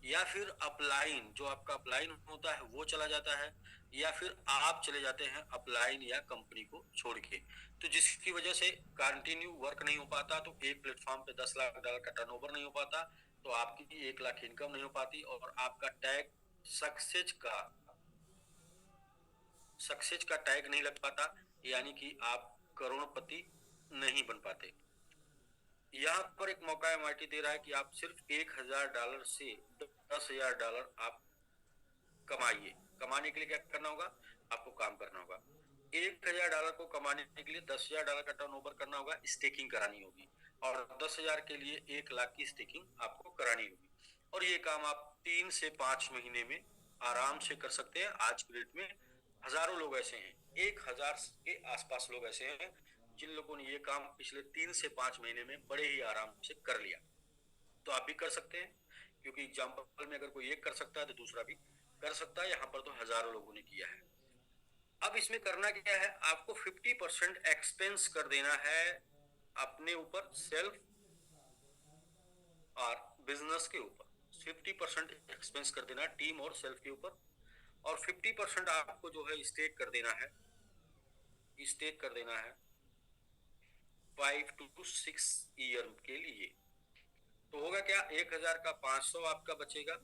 या फिर अपलाइन, जो आपका अपलाइन होता है वो चला जाता है, या फिर आप चले जाते हैं अपलाइन या कंपनी को छोड़ के। तो जिसकी वजह से कंटिन्यू वर्क नहीं हो पाता, तो एक प्लेटफॉर्म पे $10 लाख का टर्नओवर नहीं हो पाता, तो आपकी 1 लाख इनकम नहीं हो पाती, और आपका टैग सक्सेस का टैग नहीं लग पाता, यानी कि आप करोड़पति नहीं बन पाते। यहाँ पर एक मौका MIT दे रहा है कि आप सिर्फ $1000 से $10,000 आप कमाइए। कमाने के लिए क्या करना होगा? आपको काम करना होगा। $1000 को कमाने के लिए $10,000 का टर्नओवर करना होगा, स्टेकिंग करानी होगी, और 10,000 के लिए 1 लाख की स्टेकिंग आपको करानी होगी। और ये काम आप 3 से 5 महीने में आराम से कर सकते हैं। आज की डेट में हजारों लोग ऐसे हैं, 1000 के आसपास लोग ऐसे हैं जिन लोगों ने ये काम पिछले 3 से 5 महीने में बड़े ही आराम से कर लिया। तो आप भी कर सकते हैं, क्योंकि एग्जाम्पल में अगर कोई एक कर सकता है तो दूसरा भी कर सकता है। यहाँ पर तो हजारों लोगों ने किया है। अब इसमें करना क्या है? आपको 50% एक्सपेंस कर देना है अपने ऊपर, सेल्फ और बिजनेस के ऊपर। 50% एक्सपेंस कर देना टीम और सेल्फ के ऊपर, और 50% आपको जो है स्टेक कर देना है, 5 to 6 ईयर के लिए। तो होगा क्या, 1000 का 500 आपका बचेगा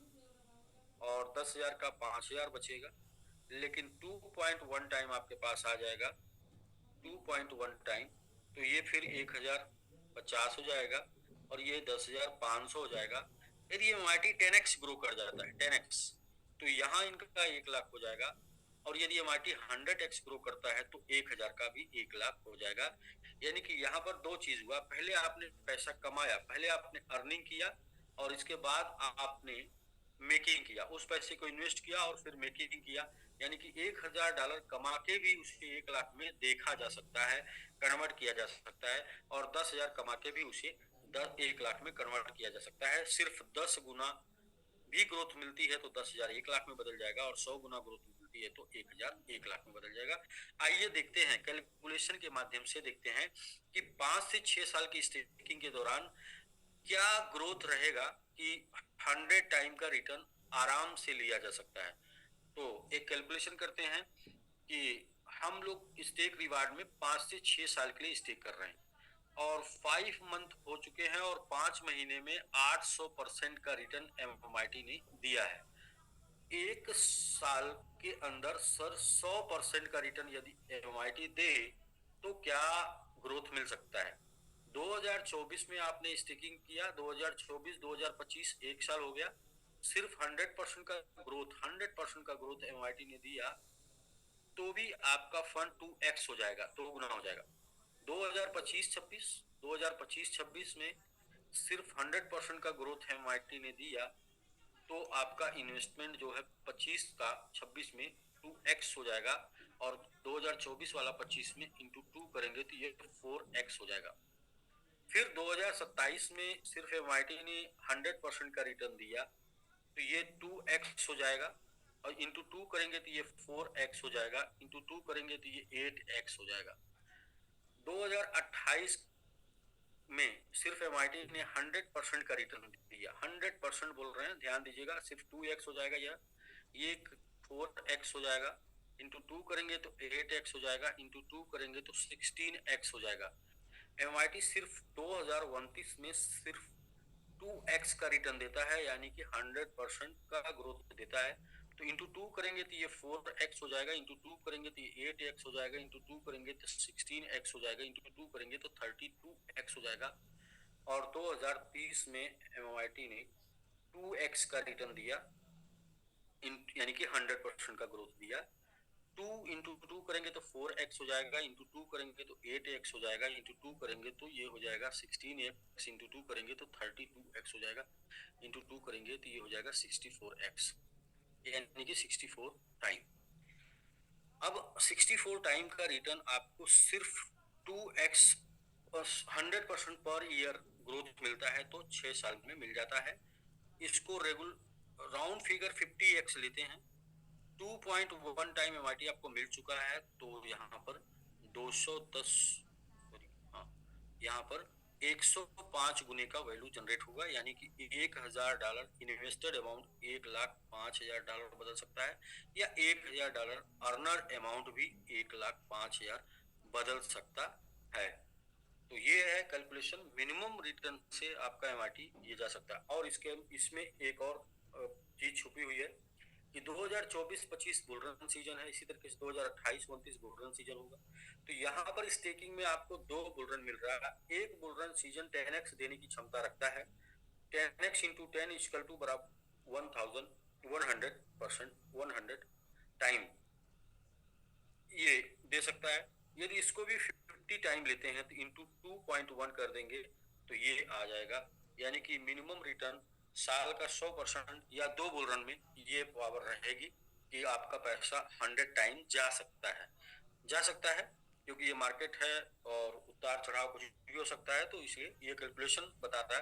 और 10,000 का 5000 बचेगा, लेकिन 2.1 टाइम आपके पास आ जाएगा, 2.1 टाइम, तो ये फिर 1050 हो जाएगा और ये 10,500 हो जाएगा। यदि MIT 10x ग्रो कर जाता है, 10x, तो यहाँ इनका 1 लाख हो जाएगा, और यदि MIT 100x ग्रो करता है तो 1000 का भी 1 लाख हो जाएगा। यानी कि यहाँ पर दो चीज हुआ, पहले आपने पैसा कमाया, पहले आपने अर्निंग किया और इसके बाद आपने मेकिंग किया, उस पैसे को इन्वेस्ट किया और फिर मेकिंग किया। यानी कि $1000 कमा के भी उसे 1 लाख में देखा जा सकता है, कन्वर्ट किया जा सकता है, और 10,000 कमा के भी उसे 1 लाख में कन्वर्ट किया जा सकता है। सिर्फ 10 गुना भी ग्रोथ मिलती है तो 10,000 1 लाख में बदल जाएगा, और 100 गुना ग्रोथ मिलती है तो 1,000 1 लाख में बदल जाएगा। आइए देखते हैं, कैलकुलेशन के माध्यम से देखते हैं कि 5 से 6 साल की स्टेकिंग के दौरान क्या ग्रोथ रहेगा कि 100 टाइम का रिटर्न आराम से लिया जा सकता है। तो एक कैलकुलेशन करते हैं कि हम लोग स्टेक रिवार्ड में 5 से 6 साल के लिए स्टेक कर रहे हैं और 5 मंथ हो चुके हैं और 5 महीने में 800% का रिटर्न MIT ने दिया है। 1 साल के अंदर सर 100% का रिटर्न यदि MIT दे तो क्या ग्रोथ मिल सकता है। 2024 में आपने स्टेकिंग किया, 2024-2025 1 साल हो गया, सिर्फ 100% का ग्रोथ MIT ने दिया तो भी आपका फंड 2x हो जाएगा, 2 गुना हो जाएगा। 2025-26 में सिर्फ 100% का ग्रोथ MIT ने दिया तो आपका इन्वेस्टमेंट जो है 25 का 26 में 2x हो जाएगा, और 2024 वाला 25 में इंटू 2 करेंगे तो ये 4x हो जाएगा। फिर 2027 में सिर्फ MIT ने 100% का रिटर्न दिया तो ये 2x हो जाएगा, और इंटू 2 करेंगे तो ये 4x हो जाएगा, इंटू 2 करेंगे तो ये 8x हो जाएगा। 2028 में सिर्फ MIT ने 100% का रिटर्न दिया, 100% बोल रहे हैं, ध्यान दीजिएगा, सिर्फ 2x हो जाएगा, ये 4x हो जाएगा, इंटू 2 करेंगे तो 8x हो जाएगा, इंटू 2 करेंगे तो 16x हो जाएगा। MIT सिर्फ 2029 में सिर्फ 2x का रिटर्न देता है, यानी कि 100% का ग्रोथ देता है। तो इंटू 2 करेंगे तो ये 4x हो जाएगा, इंटू 2 करेंगे तो ये 8x हो जाएगा, इंटू 2 करेंगे तो 16x हो जाएगा, इंटू 2 करेंगे तो 32x हो जाएगा। और 2030 में MIT ने 2x का रिटर्न दिया, यानी कि 100% का ग्रोथ दिया। 2 इंटू 2 करेंगे तो 4x हो जाएगा, इंटू 2 करेंगे तो 8x हो जाएगा, इंटू 2 करेंगे तो ये हो जाएगा 16x, इंटू 2 करेंगे तो 32x हो जाएगा, इंटू 2 करेंगे तो ये हो जाएगा 64x, यानी कि 64 टाइम। अब 64 टाइम का रिटर्न आपको सिर्फ 2x 100% पर ईयर ग्रोथ मिलता है तो 6 साल में मिल जाता है। इसको राउंड फिगर 50x लेते हैं, 2.1 टाइम MIT आपको मिल चुका है, तो यहाँ पर 210, हाँ, यहाँ पर 105 गुने का वैल्यू जनरेट होगा, यानी कि $1,000 इन्वेस्टेड अमाउंट $1,05,000 बदल सकता है, या $1,000 अर्नर अमाउंट भी 1,05,000 बदल सकता है। तो ये है कैलकुलेशन, मिनिमम रिटर्न से आपका MIT ये जा सकता है। और इसमें एक और चीज छुपी हुई है कि 2024-25 बुलरन सीजन है, इसी तरीके से 2028-29 बुलरन सीजन होगा। तो यहाँ पर स्टेकिंग में आपको 2 बुलरन मिल रहा है। एक बुलरन सीजन 10x देने की क्षमता रखता है, 10x इंटू 10 इक्वल टू बराबर 1,100%, 100 टाइम ये दे सकता है। यदि इसको भी 50 टाइम लेते हैं तो इंटू 2.1 कर देंगे तो ये आ जाएगा, यानी कि मिनिमम रिटर्न साल का 100% या 2 बुलरन में ये पावर रहेगी कि आपका पैसा 100 टाइम जा सकता है, क्योंकि ये मार्केट है और उतार चढ़ाव कुछ भी हो सकता है। तो इसलिए ये कैलकुलेशन बताता है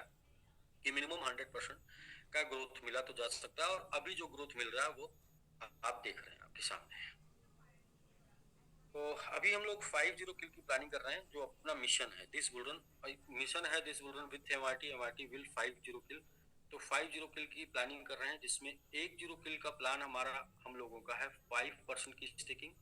कि मिनिमम 100% का ग्रोथ मिला तो जा सकता है, और अभी जो ग्रोथ मिल रहा है वो आप देख रहे हैं आपके सामने। तो अभी हम लोग 50 किल की प्लानिंग कर रहे हैं, जो अपना मिशन है this bull run with MIT will 50 किल तो 5 जीरो किल की प्लानिंग कर रहे हैं, जिसमें 1 जीरो किल का प्लान हमारा हम लोगों का है 5% की स्टेकिंग,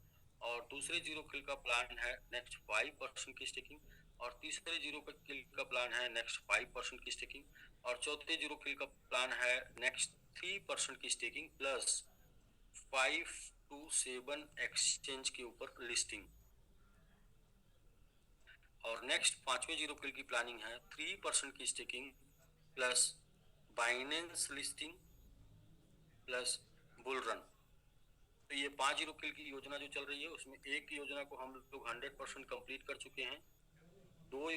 और दूसरे जीरो किल का प्लान है नेक्स्ट 5% की स्टेकिंग, और तीसरे जीरो किल का प्लान है नेक्स्ट 5% की स्टेकिंग, और चौथे जीरो किल का प्लान है नेक्स्ट 3% की स्टेकिंग प्लस 5 to 7 एक्सचेंज के ऊपर लिस्टिंग। और नेक्स्ट पांचवें जीरो किल की प्लानिंग है 3% की staking plus Binance listing plus bull run. तो ये 5 जीरो किल की योजना जो चल रही है, उसमें एक योजना को हम लोग 100% कंप्लीट कर चुके हैं। दो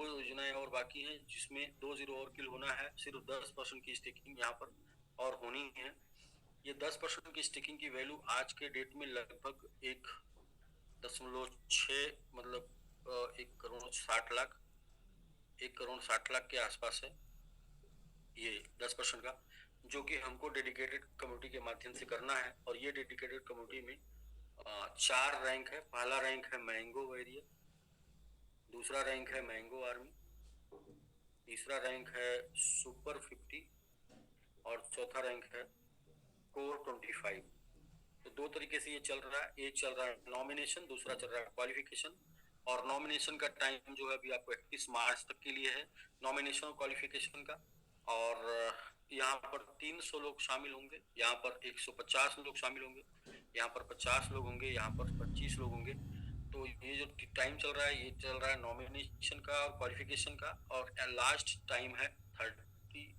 योजनाएं और बाकी हैं, जिसमें 2 जीरो और किल होना है। सिर्फ 10% की स्टेकिंग यहाँ पर और होनी है। ये 10% की स्टेकिंग की वैल्यू आज के डेट में लगभग 1.6 मतलब 1 करोड़ 60 लाख के आसपास है ये 10% का, जो कि हमको डेडिकेटेड कम्युनिटी के माध्यम से करना है। और ये डेडिकेटेड कम्युनिटी में 4 रैंक है। पहला रैंक है मैंगो वॉरियर, दूसरा रैंक है मैंगो आर्मी, तीसरा रैंक है सुपर 50 और चौथा रैंक है कोर 25। तो 2 तरीके से ये चल रहा है। एक चल रहा है नॉमिनेशन, दूसरा चल रहा है क्वालिफिकेशन। और नॉमिनेशन का टाइम जो है अभी आपको 31 मार्च तक के लिए है, नॉमिनेशन और क्वालिफिकेशन का। और यहाँ पर 300 लोग शामिल होंगे, यहाँ पर 150 लोग शामिल होंगे, यहाँ पर 50 लोग होंगे, यहाँ पर 25 लोग होंगे। तो ये जो टाइम चल रहा है, ये चल रहा है नॉमिनेशन का और क्वालिफिकेशन का। और लास्ट टाइम है 30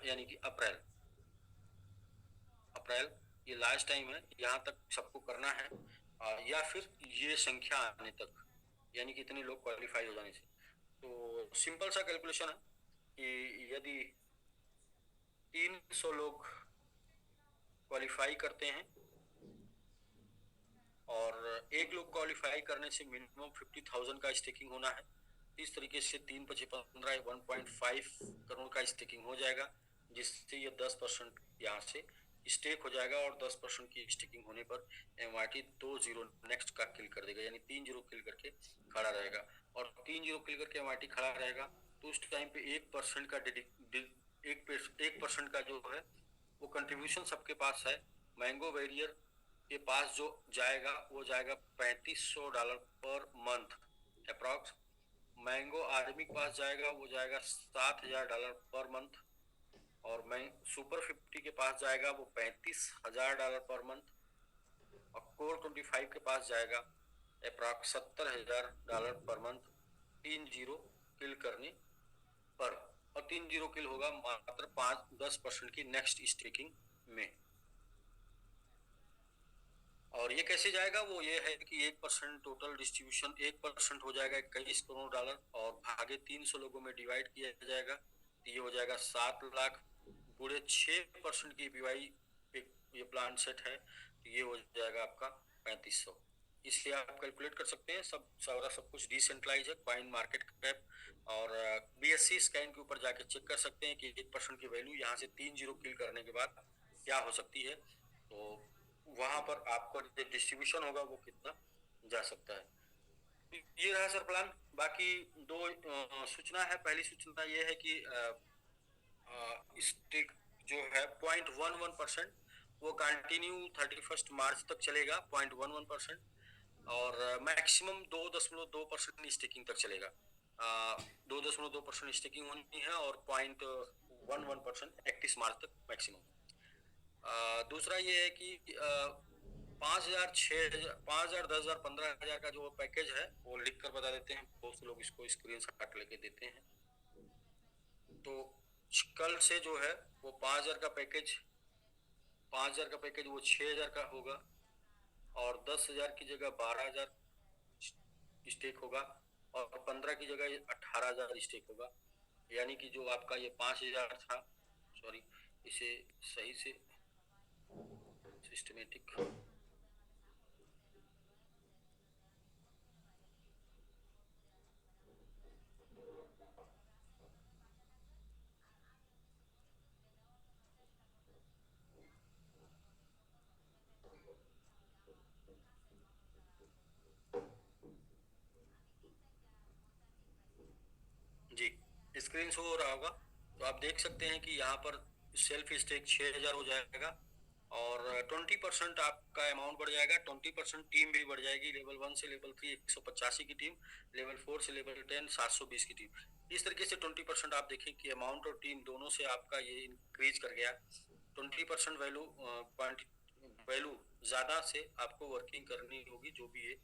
यानी कि अप्रैल ये लास्ट टाइम है। यहाँ तक सबको करना है, या फिर ये संख्या आने तक, यानी कि इतने लोग क्वालिफाई हो जाने से। तो सिंपल सा कैलकुलेशन है कि यदि 300 लोग क्वालिफाई करते हैं और एक लोग क्वालिफाई करने से मिनिमम 50,000 का स्टेकिंग होना है। इस तरीके से 3 × 15 1.5 करोड़ का स्टेकिंग हो जाएगा, जिससे ये 10% यहाँ से स्टेक हो जाएगा। और 10% की स्टेकिंग होने पर MRT 2 जीरो नेक्स्ट का किल कर देगा, यानी 3 जीरो किल करके खड़ा रहेगा। और 3 जीरो किल करके MRT खड़ा रहेगा, तो उस टाइम पे 1% का 1% का जो है वो कंट्रीब्यूशन सबके पास है। मैंगो वॉरियर के पास जो जाएगा वो जाएगा $3500 per month approx. Mango army के पास जाएगा वो जाएगा $7000 पर मंथ। और मैं सुपर 50 के पास जाएगा वो $35,000 पर मंथ। और कोर 25 के पास जाएगा approx $70,000 per month 3 zero kill करने पर। और 3 जीरो किल होगा मात्र 5-10% की नेक्स्ट स्टेकिंग में। और ये कैसे जाएगा, वो ये है कि 1% टोटल डिस्ट्रीब्यूशन 1% हो जाएगा $21 करोड़, और भागे 300 लोगों में डिवाइड किया जाएगा, तो ये हो जाएगा 7 लाख। पूरे 6% की BY पे ये प्लान सेट है, तो ये हो जाएगा आपका 3500। इसलिए आप कैलकुलेट कर सकते हैं। सब कुछ डिसेंट्रलाइज है, कॉइन मार्केट कैप और BSC स्कैन के ऊपर जाके चेक कर सकते हैं कि 1% की वैल्यू यहाँ से 3 जीरो किल करने के बाद क्या हो सकती है। तो वहां पर आपका जो डिस्ट्रीब्यूशन होगा वो कितना जा सकता है। ये रहा सर प्लान। बाकी 2 सूचना है। पहली सूचना ये है कि स्टेक जो है 0.11% वो कंटिन्यू 31 मार्च तक चलेगा 0.11%। और मैक्सिमम 2.2% स्टेकिंग तक चलेगा। 2.2% स्टेकिंग होनी है और 0.11% 31 मार्च तक मैक्सिमम। दूसरा ये है कि 5,000, 6,000, 5,000, 10,000, 15,000 का जो पैकेज है वो लिख कर बता देते हैं। बहुत से लोग इसको स्क्रीनशॉट लेके देते हैं। तो कल से जो है वो 5,000 का पैकेज वो 6,000 का होगा, और 10,000 की जगह 12,000 स्टेक होगा, और 15 की जगह 18,000 स्टेक होगा। यानी कि जो आपका ये 5,000 था, सॉरी इसे सही से सिस्टमेटिक जी स्क्रीन शो हो रहा होगा। तो आप देख सकते हैं कि यहाँ पर सेल्फ स्टेक 6,000 हो जाएगा और 20% आपका अमाउंट बढ़ जाएगा। 20% टीम भी बढ़ जाएगी। लेवल 1 से लेवल 3 185 की टीम, लेवल 4 से लेवल 10 720 की टीम। इस तरीके से 20% आप देखें कि अमाउंट और टीम दोनों से आपका ये इंक्रीज कर गया। 20% वैल्यू ज्यादा से आपको वर्किंग करनी होगी जो भी ये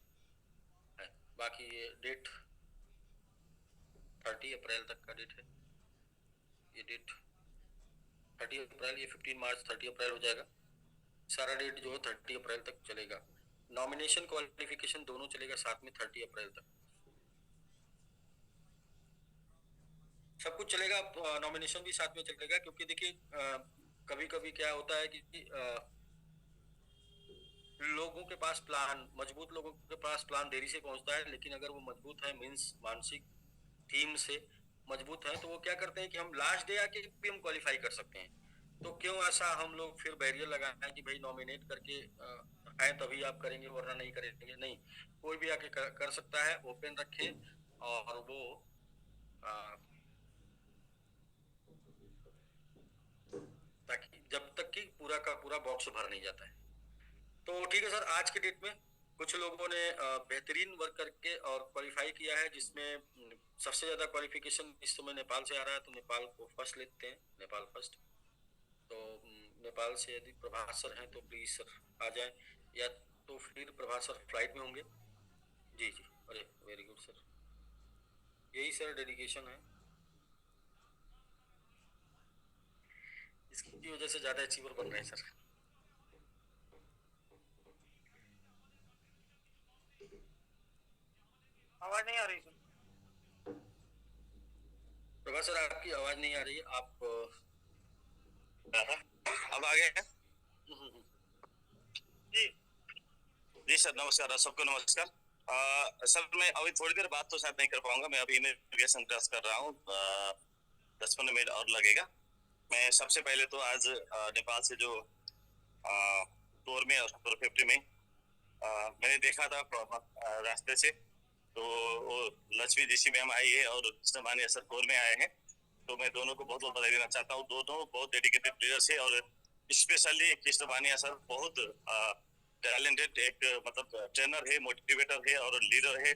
है। बाकी ये डेट 30 अप्रैल तक का डेट है। ये डेट 30 अप्रैल, ये 15 मार्च 30 अप्रैल हो जाएगा। सारा डेट जो है 30 अप्रैल तक चलेगा। नॉमिनेशन क्वालिफिकेशन दोनों चलेगा साथ में 30 अप्रैल तक सब कुछ चलेगा। नॉमिनेशन भी साथ में चलेगा क्योंकि देखिए कभी कभी क्या होता है कि लोगों के पास प्लान, मजबूत लोगों के पास प्लान देरी से पहुंचता है, लेकिन अगर वो मजबूत है मीन्स मानसिक थीम से मजबूत है तो वो क्या करते हैं कि हम लास्ट डे आके भी हम क्वालिफाई कर सकते हैं। तो क्यों ऐसा हम लोग फिर बैरियर लगाए कि भाई नॉमिनेट करके आए तभी आप करेंगे वरना नहीं करेंगे? नहीं, कोई भी आके कर सकता है। ओपन रखें और वो ताकि जब तक कि पूरा का पूरा बॉक्स भर नहीं जाता है। तो ठीक है सर, आज के डेट में कुछ लोगों ने बेहतरीन वर्क करके और क्वालिफाई किया है, जिसमें सबसे ज्यादा क्वालिफिकेशन इस समय नेपाल से आ रहा है। तो नेपाल को फर्स्ट लेते हैं, नेपाल फर्स्ट। तो नेपाल से यदि प्रभास सर हैं तो प्लीज सर आ जाए, या तो फिर प्रभास सर फ्लाइट में होंगे। जी जी, अरे वेरी गुड सर, यही सर डेडिकेशन है, इसकी वजह से ज्यादा अचीवर बन रहे हैं सर। आवाज नहीं आ रही सर। प्रभास सर आपकी आवाज नहीं आ रही है। आप अब आ गए? जी जी सर, नमस्कार, सबको नमस्कार। सर मैं अभी थोड़ी देर बात तो शायद नहीं कर पाऊंगा, मैं अभी इमिग्रेशन क्रॉस कर रहा हूँ। 10-15 मिनट और लगेगा। मैं सबसे पहले तो आज नेपाल से जो टूर में और 50 में मैंने देखा था रास्ते से, तो वो लक्ष्मी जी मैम आई है और माननीय सर कोर में आए हैं। तो मैं दोनों को बहुत बहुत बधाई देना चाहता हूँ। दोनों बहुत डेडिकेटेड लीडर्स है और स्पेशली कृष्ण मानिया सर बहुत टैलेंटेड एक मतलब ट्रेनर है, मोटिवेटर है और लीडर है।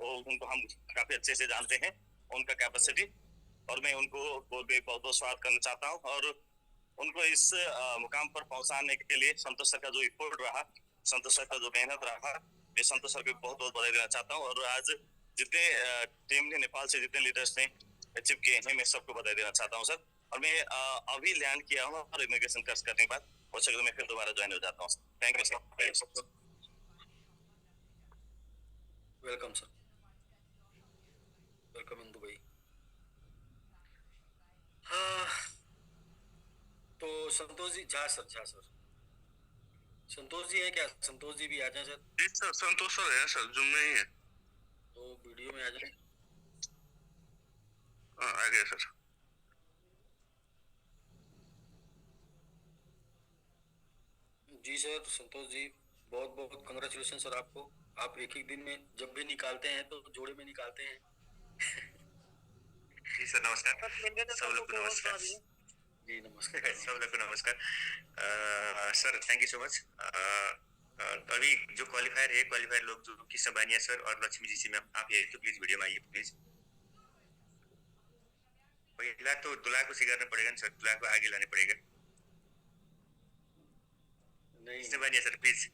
वो उनको हम काफी अच्छे से जानते हैं, उनका कैपेसिटी, और मैं उनको बहुत बहुत स्वागत करना चाहता हूँ। और उनको इस मुकाम पर पहुंचाने के लिए संतोष सर का जो एफर्ट रहा, संतोष सर का जो मेहनत रहा, मैं संतोष सर को बहुत बहुत बधाई देना चाहता हूँ। और आज जितने टीम ने नेपाल से जितने लीडर्स ने अचीव किए हैं, मैं सबको बधाई देना चाहता हूँ सर। और मैं अभी लैंड किया हूँ और इमिग्रेशन क्रॉस करने के बाद हो सके तो मैं फिर दोबारा ज्वाइन हो जाता हूँ। Thank you sir. Welcome sir, welcome in Dubai. हाँ, तो संतोष जी, झा सर, संतोष जी है क्या? संतोष जी भी आ जाए सर। जी सर, संतोष सर है सर, जूम में ही है। तो वीडियो में आ जाए। हाँ, आ गए सर। जी सर, संतोष जी बहुत बहुत कंग्रेचुलेशन सर आपको। आप एक ही दिन में जब भी निकालते हैं तो जोड़े में निकालते हैं। जी सर, नमस्कार, सब लोग को नमस्कार। जी नमस्कार। सब लोग को नमस्कार। Sir thank you so much. अभी जो क्वालिफायर लोग जो कृष्ण बानिया सर और लक्ष्मी जी से मैम, आप ये तो प्लीज वीडियो में आइए प्लीज। पहला तो दुल्हा को सिखाना पड़ेगा सर, दुल्हा को आगे लाने पड़ेगा। नहीं, कृष्ण बानिया सर प्लीज।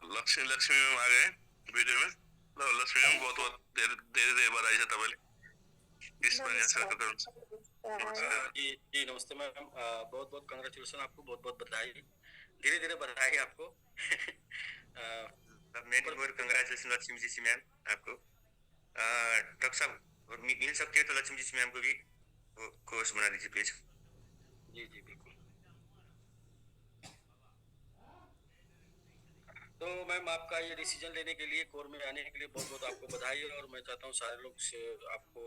लक्ष्मी मैम आ गए वीडियो में। लक्ष्मी मैम बहुत बहुत देर बाद आई है तबले इस बार सर का। जी नमस्ते मैम, बहुत बहुत कंग्रेचुलेशन आपको, बहुत बहुत बधाई, धीरे धीरे बधाई आपको। Many more congratulation Lakshmi ji ma'am आपको। डॉक्टर साहब मिल सकते हो तो लक्ष्मी जी मैम को भी कोर्स बना दीजिए प्लीज। जी जी बिल्कुल। तो मैम आपका ये डिसीजन लेने के लिए, कोर में आने के लिए बहुत बहुत आपको बधाई है। और मैं चाहता हूँ सारे लोग से आपको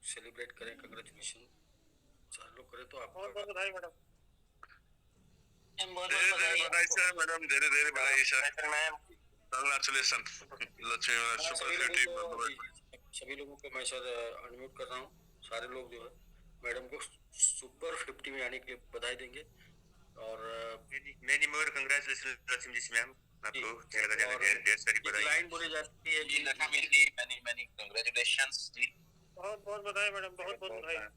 सेलिब्रेट करें, कंग्रेचुलेशन सारे लोग करें तो आपको बहुत बहुत बधाई मैडम। बधाई सर मैडम, धीरे धीरे बधाई सर। Congratulation Lakshmi super 50। सभी लोगों को मैं सर अनम्यूट कर रहा हूँ। सारे लोग जो है मैडम को सुपर 50 में आने के लिए बधाई देंगे। और many more congratulation Lakshmi ji ma'am, आपको ज्यादा ज्यादा ढेर सारी बधाई। लाइन बोली जाती है जी Lakshmi ji many many congratulations जी। बहुत बहुत बधाई मैडम, बहुत बहुत बधाई।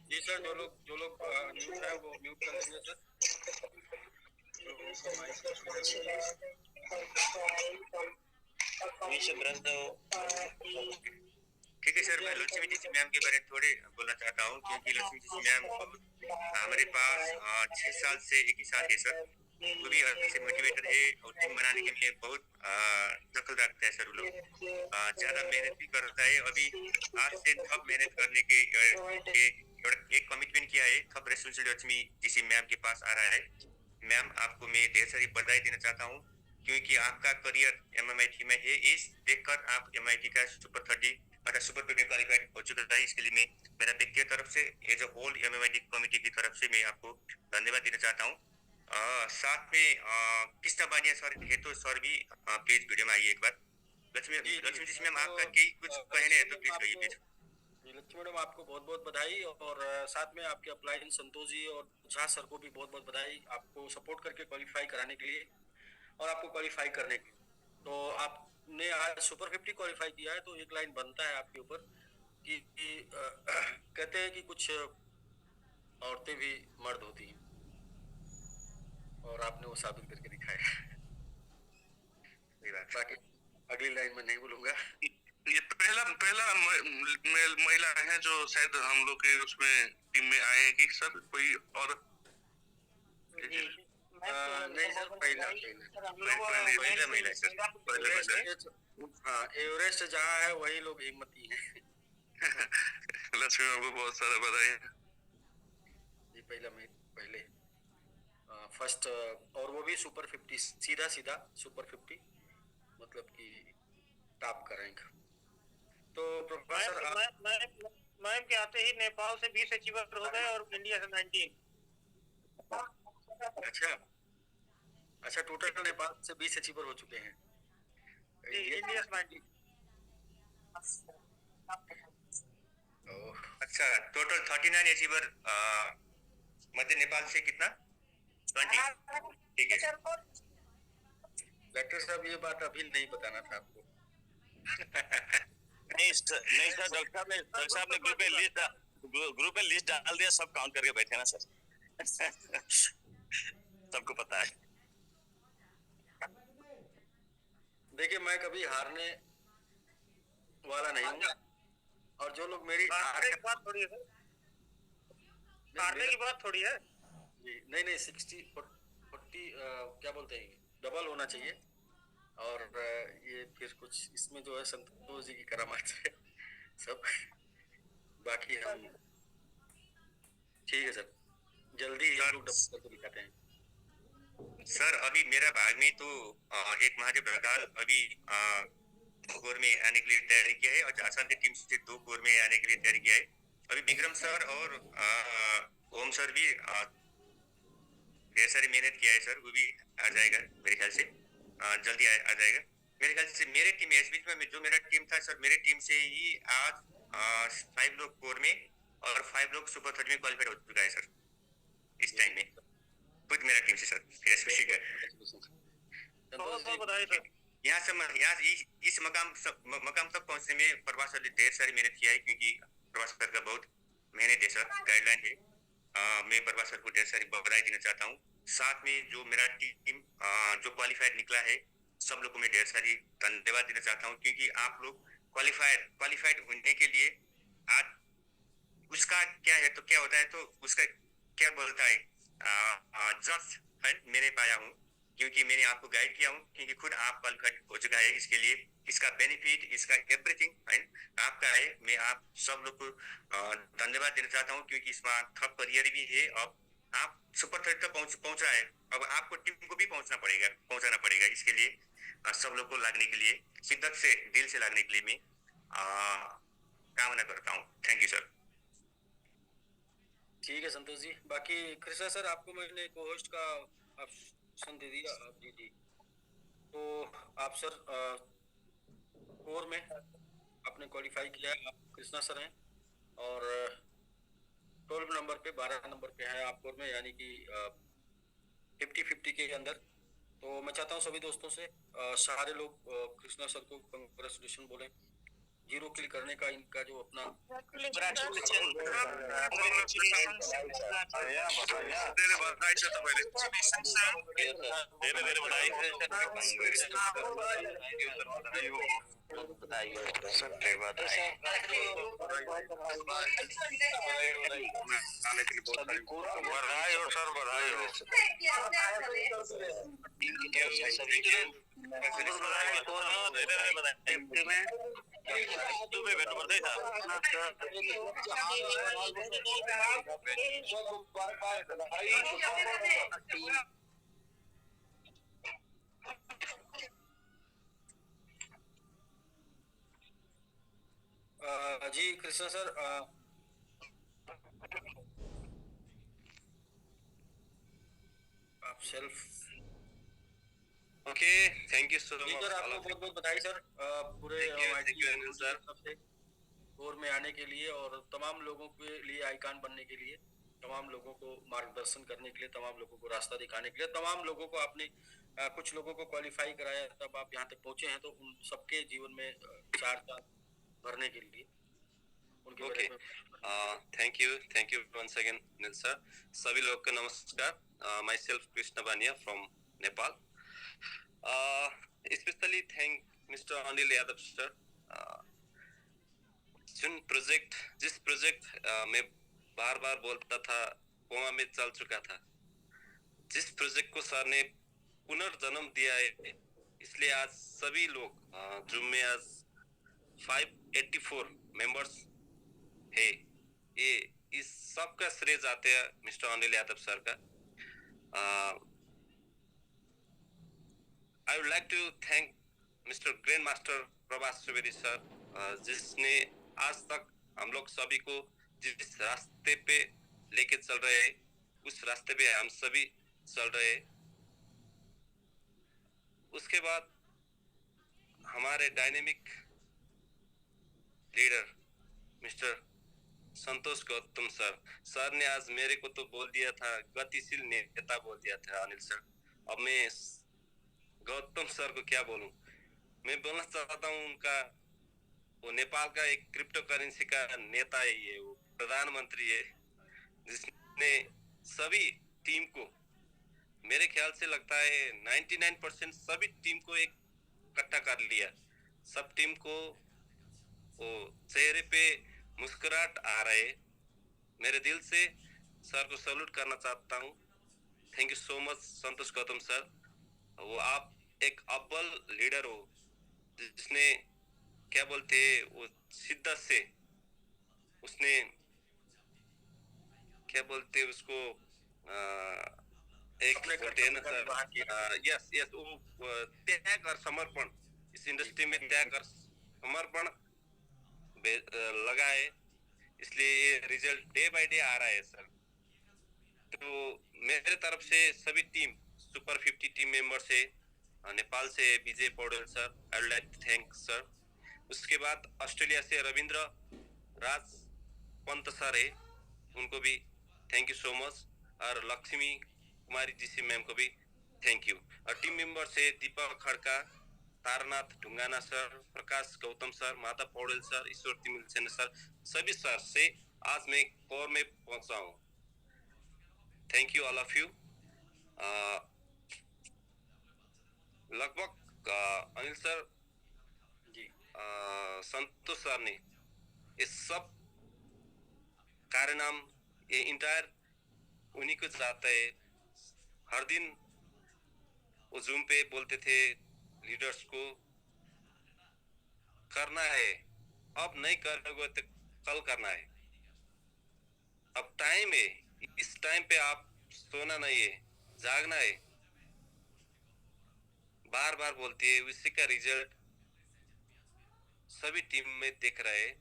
जी सर, जो लोग म्यूट है वो म्यूट कर लीजिए सर। ठीक है सर, मैं लक्ष्मी जी मैम के बारे में थोड़े बोलना चाहता हूँ, क्योंकि लक्ष्मी जी मैम हमारे पास 6 साल से एक ही साथ है सर। वो भी अच्छे मोटिवेटर है और टीम बनाने के लिए बहुत दखल रखता है सर। वो लोग ज्यादा मेहनत भी करता है। अभी आज से थप मेहनत करने के एक कमिटमेंट किया है, थप रेस्पॉन्सिबिलिटी लक्ष्मी जी मैम के पास आ रहा है। मैम आपको मैं ढेर सारी बधाई देना चाहता हूँ, क्योंकि आपका करियर MMIT में है। इस देखकर आप MIT का सुपर 30 अगर सुपर 50 क्वालिफाइड हो चुका है। इसके लिए मैं मेरा व्यक्तिगत तरफ से as a whole MMIT committee की तरफ से मैं आपको धन्यवाद देना चाहता हूँ। साथ में कृष्णा बानिया सर है, तो सर भी प्लीज वीडियो में आइए एक बार। लक्ष्मी जी मैम आपका कुछ कहने हैं तो प्लीज कहिए प्लीज। लक्ष्मी मैडम आपको बहुत बहुत बधाई, और साथ में आपके अपलाइन संतोष जी और झा सर को भी बहुत बहुत बधाई, आपको सपोर्ट करके क्वालिफाई कराने के लिए और आपको क्वालिफाई करने के लिए। तो आपने आज सुपर 50 क्वालिफाई किया है, तो एक लाइन बनता है आपके ऊपर कि कहते हैं कि कुछ औरतें भी मर्द होती हैं, और आपने वो साबित करके दिखाया। बाकी अगली लाइन में नहीं बोलूंगा। ये पहला महिला है जो शायद हम लोग के उसमें टीम में आए हैं कि सर कोई और? नहीं सर, पहला महिला सर। हाँ, एवरेस्ट जहाँ है वही लोग हिम्मती हैं। लक्ष्मी को बहुत सारा बधाई जी, पहले फर्स्ट, और वो भी सुपर 50, सीधा सुपर 50, मतलब कि टॉप का रैंक। तो प्रोफेसर मैम के आते ही नेपाल से 20 अचीवर हो गए और इंडिया से 19। अच्छा, टोटल नेपाल से 20 अचीवर हो चुके हैं। इंडिया से 19। अच्छा, टोटल 39 अचीवर मध्य नेपाल से कितना 20? ठीक है डॉक्टर साहब, ये बात अभी नहीं बताना था आपको। नहीं सर, डॉक्टर साहब ने ग्रुप में लिस्ट डाल दिया, सब काउंट करके बैठे ना सर। सबको पता है। देखिए, मैं कभी हारने वाला नहीं हूँ, और जो लोग मेरी हारने की बात थोड़ी है, हारने की बात थोड़ी है जी। नहीं 60-40 क्या बोलते हैं, डबल होना चाहिए। और ये फिर कुछ इसमें जो है संतोष जी की करामात है सब। बाकी हम ठीक है सर, जल्दी हम लोग डबल करके दिखाते हैं। सर अभी मेरा भाग में तो एक महादेव बघाल अभी 2 कोर में आने के लिए तैयारी किया है, और आसाम की टीम से 2 कोर में आने के लिए तैयारी किया है। अभी विक्रम सर और ओम सर भी ढेर सारी मेहनत किया है सर, वो भी आ जाएगा मेरे ख्याल से, जल्दी आ जाएगा मेरे ख्याल से। मेरे टीम एसबीच में जो मेरा टीम था सर, मेरे टीम से ही आज 5 लोग कोर में और 5 लोग सुपर 30 में क्वालिफाइड हो चुका है सर इस टाइम में, खुद मेरा टीम से सर। एसबीसी का बहुत बधाई सर। यहाँ इस मकाम तक पहुंचने में प्रभास सर ने ढेर सारी मेहनत किया है, क्योंकि प्रभास सर का बहुत मेहनत है सर, गाइडलाइन है। मैं प्रभास सर को ढेर सारी बधाई देना चाहता हूँ। साथ में जो मेरा टीम जो क्वालिफाइड निकला है, सब लोग को मैं ढेर सारी धन्यवाद देना चाहता हूँ, क्योंकि आप लोग क्वालिफाइड होने के लिए आज उसका क्या है तो क्या होता है तो उसका क्या बोलता है जज है मैंने पाया हूँ, क्योंकि मैंने आपको गाइड किया हूँ, क्योंकि खुद आप क्वालिफाइड हो चुका है इसके लिए, इसका बेनिफिट इसका एवरीथिंग है आपका है। मैं आप सब लोग को धन्यवाद देना चाहता हूँ, क्योंकि इसमें थर्ड करियर भी है। अब आप सुपर थर्ड तक पहुंचा है, अब आपको टीम को भी पहुंचाना पड़ेगा। इसके लिए सब लोग को लागने के लिए शिद्दत से दिल से लागने के लिए मैं कामना करता हूँ। Thank you sir. ठीक है संतोष जी। बाकी कृष्णा सर, आपको मैंने को होस्ट का ऑप्शन दे दिया जी जी। तो आप सर कोर में आपने क्वालिफाई किया है, आप कृष्णा सर हैं, और 12 नंबर पे 12 नंबर पे है आप कोर में, यानी कि 50-50 के अंदर। तो मैं चाहता हूँ सभी दोस्तों से सारे लोग कृष्णा सर को कंग्रेचुलेशन बोलें, 0 किल करने का इनका जो अपना बधाई हो सर, बधाई हो। जी कृष्णा सर, आप self okay, thank you so much. Sir आपको बहुत बहुत बधाई सर, पूरे सबसे कोर में आने के लिए और तमाम लोगों के लिए आइकॉन बनने के लिए, तमाम लोगों को मार्गदर्शन करने के लिए, तमाम लोगों को रास्ता दिखाने के लिए, तमाम लोगों को आपने कुछ लोगों को क्वालिफाई कराया, तब आप यहाँ तक पहुंचे हैं। तो उन सबके जीवन में चार चांद भरने के लिए उनके okay, thank you once again Neel sir. सभी लोग को नमस्कार। Myself Krishna Bania from Nepal. Specially thank mister Anil Yadav sir. जिस प्रोजेक्ट में बार बार बोलता था कोमा में चल चुका था, जिस प्रोजेक्ट को सर ने पुनर्जन्म दिया है, इसलिए आज सभी लोग जूम में आज 584 मेंबर्स है, ये इस सब का श्रेय जाते हैं मिस्टर अनिल यादव सर का। I would like to thank mister grand master Prabhas Trivedi sir, जिसने आज तक हम लोग सभी को जिस रास्ते पे लेके चल रहे हैं, उस रास्ते पे हम सभी चल रहे हैं। उसके बाद हमारे डायनेमिक लीडर मिस्टर संतोष गौतम सर ने आज मेरे को तो बोल दिया था गतिशील नेता बोल दिया था अनिल सर। अब मैं गौतम सर को क्या बोलूं, मैं बोलना चाहता हूं उनका, वो नेपाल का एक क्रिप्टो करेंसी का नेता है, ये वो प्रधानमंत्री है, जिसने सभी टीम को, मेरे ख्याल से लगता है 99% सभी टीम को एक इकट्ठा कर लिया। सब टीम को वो चेहरे पे मुस्कुराहट आ रहे। मेरे दिल से सर को सैल्यूट करना चाहता हूँ। Thank you so much Santosh Gautam sir. वो आप एक अव्वल लीडर हो, जिसने क्या बोलते हैं वो शिद्दत से उसने क्या बोलते उसको एक बोलते हैं ना सर, यस वो त्याग और समर्पण, इस इंडस्ट्री में त्याग और समर्पण लगा है, इसलिए ये रिजल्ट डे बाय डे आ रहा है सर। तो मेरे तरफ से सभी टीम सुपर 50 टीम मेंबर से नेपाल से Vijay Paudel sir, I would like to thank sir. उसके बाद ऑस्ट्रेलिया से रविंद्र राज पंत सर है, उनको भी थैंक यू सो मच, और लक्ष्मी कुमारी जी मैम को भी थैंक यू। और टीम मेंबर से दीपक खड़का, तारनाथ ढुंगाना सर, प्रकाश गौतम सर, माता पौडेल सर, ईश्वर तिमिल सेन सर, सभी सर से आज मैं कोर में पहुंचा हूँ। Thank you all of you. लगभग अनिल सर जी संतोष सर ने ये सब कारनाम ये इंटायर उन्हीं को चाहता है। हर दिन वो जूम पे बोलते थे लीडर्स को करना है, अब नहीं करोगे तो कल करना है, अब टाइम है, इस टाइम पे आप सोना नहीं है, जागना है। बार बार बोलती है, उसी का रिजल्ट सभी टीम में दिख रहा है।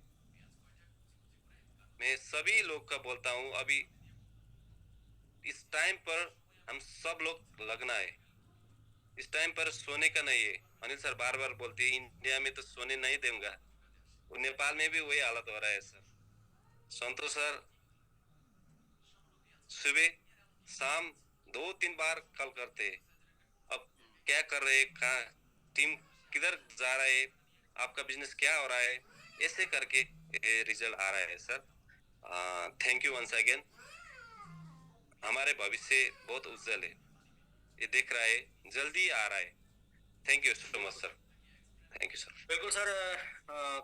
मैं सभी लोग का बोलता हूँ, अभी इस टाइम पर हम सब लोग लगना है, इस टाइम पर सोने का नहीं है। अनिल सर बार बार बोलते हैं इंडिया में तो सोने नहीं दूंगा, नेपाल में भी वही हालत हो रहा है सर। संतोष सर सुबह शाम 2-3 बार कॉल करते हैं, अब क्या कर रहे हैं, कहाँ टीम किधर जा रहा है, आपका बिजनेस क्या हो रहा है, ऐसे करके रिजल्ट आ रहा है sir. Thank you once again. हमारे भविष्य बहुत उज्जवल है, ये दिख रहा है, जल्दी आ रहा है। Thank you so much sir, thank you sir. बिल्कुल सर।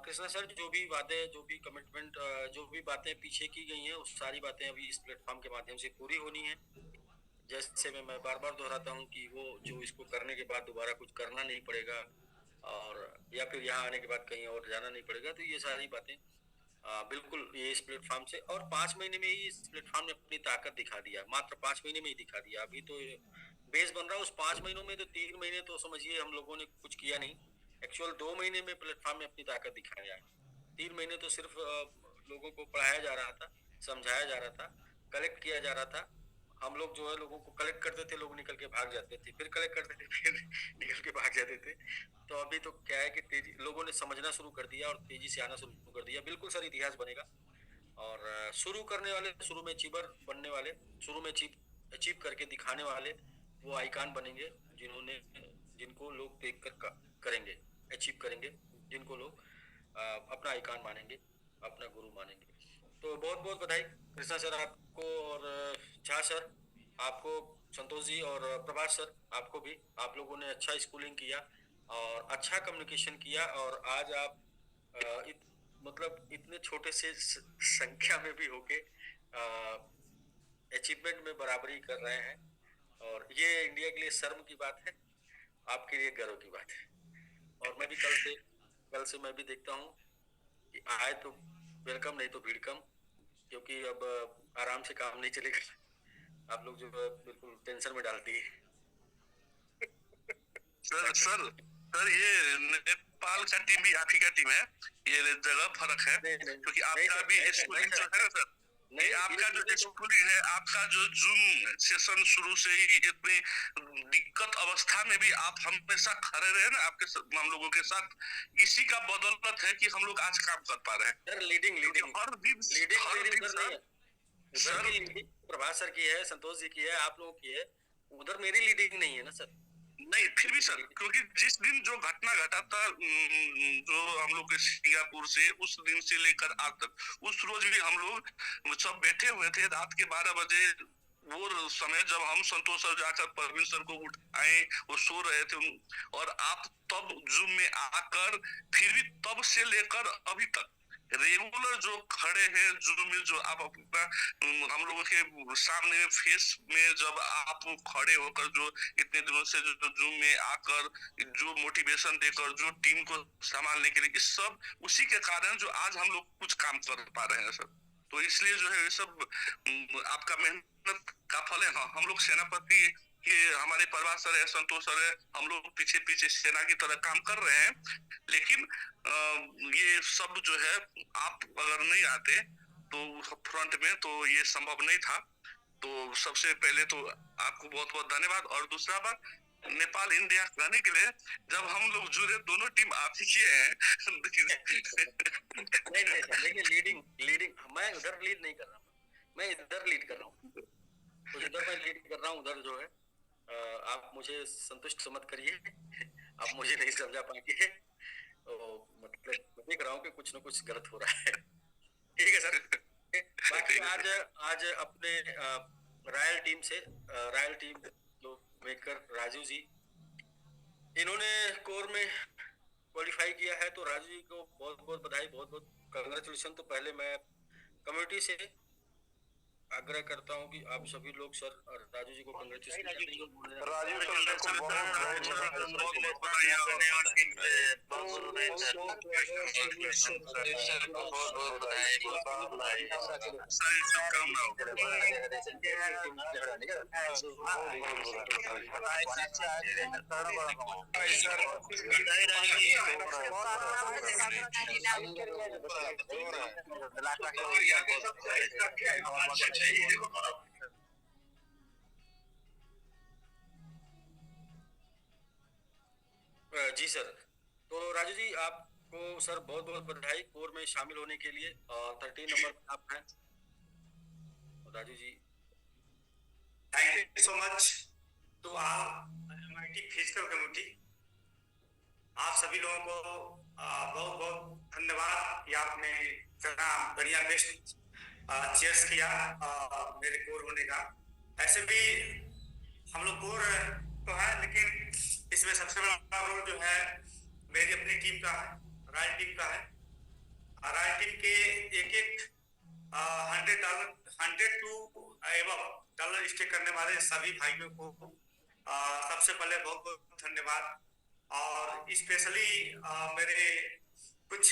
कृष्णा सर, जो भी बातें, जो भी कमिटमेंट, जो भी बातें पीछे की गई हैं, उस सारी बातें अभी इस प्लेटफॉर्म के माध्यम से पूरी होनी है। जैसे मैं बार बार दोहराता हूँ कि वो जो इसको करने के बाद दोबारा कुछ करना नहीं पड़ेगा, और या फिर यहाँ आने के बाद कहीं और जाना नहीं पड़ेगा, तो ये सारी बातें बिल्कुल ये इस प्लेटफॉर्म से, और 5 महीने में ही इस प्लेटफॉर्म ने अपनी ताकत दिखा दिया, मात्र 5 महीने में ही दिखा दिया। अभी तो बेस बन रहा है, उस 5 महीनों में तो 3 महीने तो समझिए हम लोगों ने कुछ किया नहीं, एक्चुअल 2 महीने में प्लेटफॉर्म ने अपनी ताकत दिखाया है। 3 महीने तो सिर्फ लोगों को पढ़ाया जा रहा था, समझाया जा रहा था, कलेक्ट किया जा रहा था। हम लोग जो है लोगों को कलेक्ट करते थे, लोग निकल के भाग जाते थे, फिर कलेक्ट करते थे, फिर निकल के भाग जाते थे। तो अभी तो क्या है कि तेजी लोगों ने समझना शुरू कर दिया और तेजी से आना शुरू कर दिया। बिल्कुल सर, इतिहास बनेगा, और शुरू करने वाले, शुरू में अचीवर बनने वाले, शुरू में अचीव करके दिखाने वाले वो आइकान बनेंगे, जिन्होंने जिनको लोग देख कर करेंगे, अचीव करेंगे, जिनको लोग अपना आइकान मानेंगे, अपना गुरु मानेंगे। तो बहुत बहुत बधाई कृष्णा सर आपको, और झा सर आपको, संतोष जी और प्रभास सर आपको भी। आप लोगों ने अच्छा स्कूलिंग किया और अच्छा कम्युनिकेशन किया, और आज आप मतलब इतने छोटे से संख्या में भी होके अचीवमेंट में बराबरी कर रहे हैं, और ये इंडिया के लिए शर्म की बात है, आपके लिए गर्व की बात है। और मैं भी कल से मैं भी देखता हूँ कि आए तो वेलकम, नहीं तो भीड़ कम, क्योंकि अब आराम से काम नहीं चलेगा। आप लोग जो है बिल्कुल टेंशन में डालती है। सर ये नेपाल का टीम भी आप ही का टीम है, ये जगह फर्क है, क्योंकि आपका भी स्कूलिंग जो है सर, नहीं आपका जो स्कूलिंग है, आपका जो जूम सेशन शुरू से ही इतनी दिक्कत अवस्था में भी आप हमेशा खड़े रहे ना आपके हम लोगों के साथ, इसी का बदौलत है कि हम लोग आज काम कर पा रहे हैं सर। लीडिंग हर दिन सर, लीडिंग प्रभास सर की है, संतोष जी की है, आप लोगों की है, उधर मेरी लीडिंग नहीं है ना सर। नहीं फिर भी सर, क्योंकि जिस दिन जो घटना घटा था जो हम लोग के सिंगापुर से, उस दिन से लेकर आज तक, उस रोज भी हम लोग सब बैठे हुए थे रात के 12 बजे, वो समय जब हम संतोष सर जाकर परवीन सर को उठाए, वो सो रहे थे, और आप तब जूम में आकर फिर भी तब से लेकर अभी तक रेगुलर जो खड़े हैं जूम में, जो आप अपना हम लोगों के सामने फेस में जब आप खड़े होकर जो इतने दिनों से जो जूम में आकर जो मोटिवेशन देकर जो टीम को संभालने के लिए, इस सब उसी के कारण जो आज हम लोग कुछ काम कर पा रहे हैं सर। तो इसलिए जो है ये सब आपका मेहनत का फल है। हाँ, हम लोग सेनापति के हमारे परिवार सर है, संतोष सर है, हम लोग पीछे पीछे सेना की तरह काम कर रहे हैं, लेकिन ये सब जो है आप अगर नहीं आते तो फ्रंट में तो ये संभव नहीं था। तो सबसे पहले तो आपको बहुत बहुत धन्यवाद, और दूसरा बात, नेपाल इंडिया कहने के लिए जब हम लोग जुड़े, दोनों टीम आप ही किए हैं। नहीं देखिए, लीडिंग मैं उधर लीड नहीं कर रहा हूँ, मैं इधर लीड कर रहा हूँ, तो इधर मैं लीड कर रहा हूँ, उधर जो है आप मुझे संतुष्ट मत करिए, आप मुझे नहीं समझा पाएंगे, तो मतलब देख रहा हूँ कि कुछ न कुछ गलत हो रहा है। ठीक है सर। बाकी आज अपने रॉयल टीम से, royal team maker Raju ji, इन्होंने कोर में क्वालिफाई किया है, तो राजू जी को बहुत बहुत बधाई, बहुत बहुत कंग्रेचुलेशन। तो पहले मैं कम्युनिटी से आग्रह करता हूं कि आप सभी लोग सर और राजू जी को कंग्रेचुलेशन। राजू सर को बहुत जी सर, तो राजू जी आपको सर बहुत बहुत बधाई कोर में शामिल होने के लिए। 13 नंबर पे आप हैं Raju ji. Thank you so much to all MIT physical community. आप सभी लोगों को बहुत बहुत धन्यवाद कि आपने इतना बढ़िया बेस्ट चेयर्स किया मेरे कोर होने का। ऐसे भी हम लोग कोर तो है, लेकिन इसमें सबसे बड़ा रोल जो है मेरी अपनी टीम का है, राय टीम का है। राय टीम के एक एक $100 टू $100 स्टेक करने वाले सभी भाइयों को सबसे पहले बहुत बहुत धन्यवाद। और स्पेशली मेरे कुछ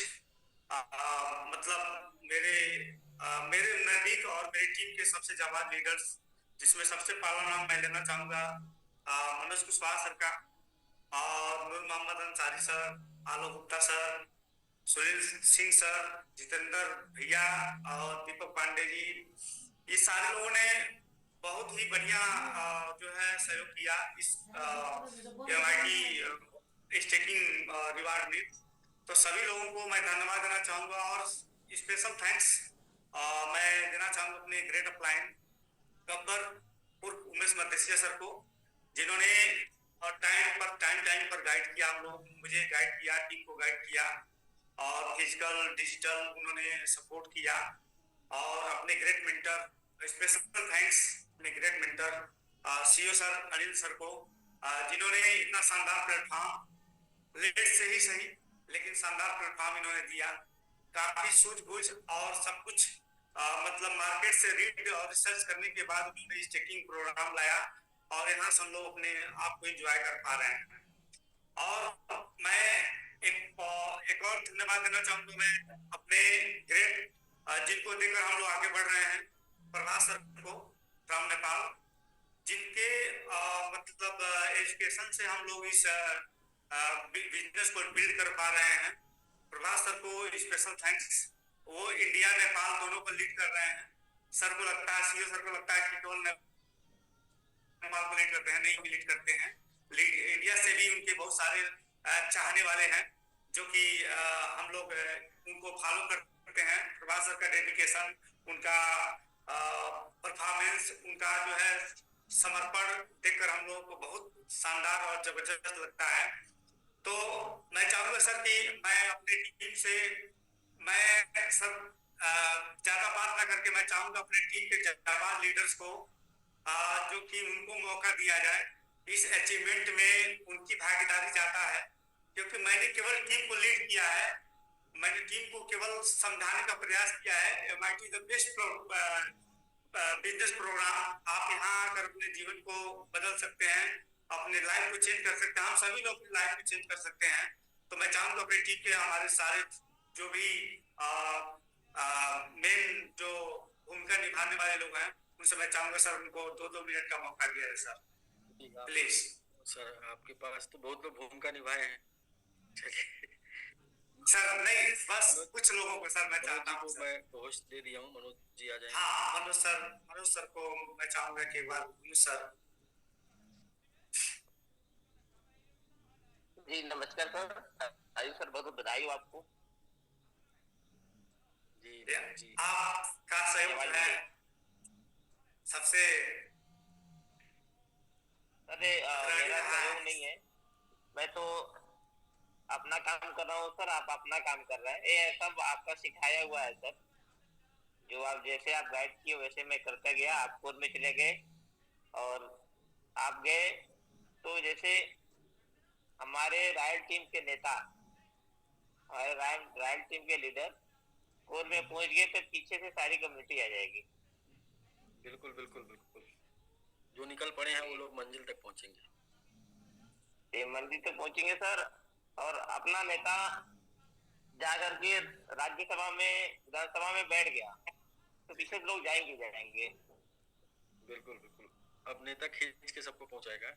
मतलब मेरे नजदीक और मेरी टीम के सबसे जाबाज लीडर्स, जिसमें सबसे पहला नाम मैं लेना चाहूंगा मनोज कुशवाहा सर का, और नूर Mohammad Ansari sir, Alok Gupta sir, Sunil Singh sir, Jitendra भैया और दीपक पांडे जी। ये सारे लोगों ने बहुत ही बढ़िया जो है सहयोग किया इस MIT स्टेकिंग रिवार्ड में। तो सभी लोगों को मैं धन्यवाद देना चाहूंगा, और स्पेशल थैंक्स मैं देना चाहूंगा अपने ग्रेट अपलाइन गब्बर उर्फ उमेश मदेसिया सर को, जिन्होंने टाइम पर गाइड किया, हम लोग मुझे गाइड किया, टीम को गाइड किया, और फिजिकल डिजिटल उन्होंने सपोर्ट किया। और अपने ग्रेट मेंटर, स्पेशल थैंक्स अपने great mentor CEO sir Anil sir को, जिन्होंने इतना शानदार प्लेटफॉर्म लेट से ही सही लेकिन शानदार प्लेटफॉर्म इन्होंने दिया। काफी सूझबूझ और सब कुछ मतलब मार्केट से रीड और रिसर्च करने के बाद उन्होंने स्टेकिंग प्रोग्राम लाया, और यहाँ से हम लोग अपने आप को एंजॉय कर पा रहे हैं। और मैं एक और धन्यवाद देना चाहूंगा मैं अपने ग्रेट जिनको देकर हम लोग आगे बढ़ रहे हैं, प्रभास सर को फ्रॉम नेपाल, जिनके मतलब एजुकेशन से हम लोग इस बिजनेस को बिल्ड कर पा रहे हैं। प्रभास सर को स्पेशल थैंक्स, वो इंडिया नेपाल दोनों को लीड कर रहे हैं। सर को लगता है, CEO सर को लगता है कि केवल नेपाल को लीड करते हैं, नहीं लीड करते हैं, इंडिया से भी उनके बहुत सारे चाहने वाले हैं, जो कि हम लोग उनको फॉलो करते हैं। प्रभास सर का डेडिकेशन, उनका परफॉर्मेंस, उनका जो है समर्पण देखकर हम लोगों को बहुत शानदार और जबरदस्त लगता है। तो मैं चाहूंगा सर कि मैं अपनी टीम से मैं सर ज्यादा बात ना करके मैं चाहूंगा अपने टीम के जाबाज लीडर्स को जो कि उनको मौका दिया जाए, इस अचीवमेंट में उनकी भागीदारी ज्यादा है, क्योंकि मैंने केवल टीम को लीड किया है, मैंने टीम को केवल समझाने का प्रयास किया है। MIT the best business program, आप यहाँ आकर अपने जीवन को बदल सकते हैं, अपने लाइफ को चेंज कर सकते हैं, हम सभी लोग अपनी लाइफ को चेंज कर सकते हैं। तो मैं चाहूंगा अपनी टीम के हमारे सारे जो भी मेन जो भूमिका निभाने वाले लोग हैं, उनसे मैं चाहूंगा सर उनको 2-2 मिनट का मौका दिया है सर, प्लीज। सर आपके पास तो बहुत लोग भूमिका निभाए हैं सर नहीं, बस कुछ लोगों को सर मैं चाहता हूँ, मैं होस्ट दे दिया हूँ, मनोज जी आ जाएंगे। हाँ, मनोज सर को मैं चाहूंगा कि एक बार सर। जी नमस्कार सर, आयु सर बहुत बधाई हो आपको। जी आपका सहयोग है सबसे। अरे मेरा सहयोग नहीं है, मैं तो अपना काम कर रहा हूँ सर, आप अपना काम कर रहे हैं, ये सब आपका सिखाया हुआ है सर। जो आप जैसे आप गाइड किए वैसे मैं करता गया, आप कोर में चले गए और आप गए तो जैसे हमारे रायल टीम के नेता, हमारे रायल टीम के लीडर कोर में पहुंच गए तो पीछे से सारी कम्युनिटी आ जाएगी। बिल्कुल बिल्कुल बिल्कुल, जो निकल पड़े हैं वो लोग मंजिल तक पहुंचेंगे। ये मंदिर तक पहुंचेंगे सर। और अपना नेता जाकर के राज्यसभा में, विधानसभा में बैठ गया तो पीछे से लोग जाएंगे। बिल्कुल बिल्कुल, अब नेता खींच के सबको पहुंचाएगा।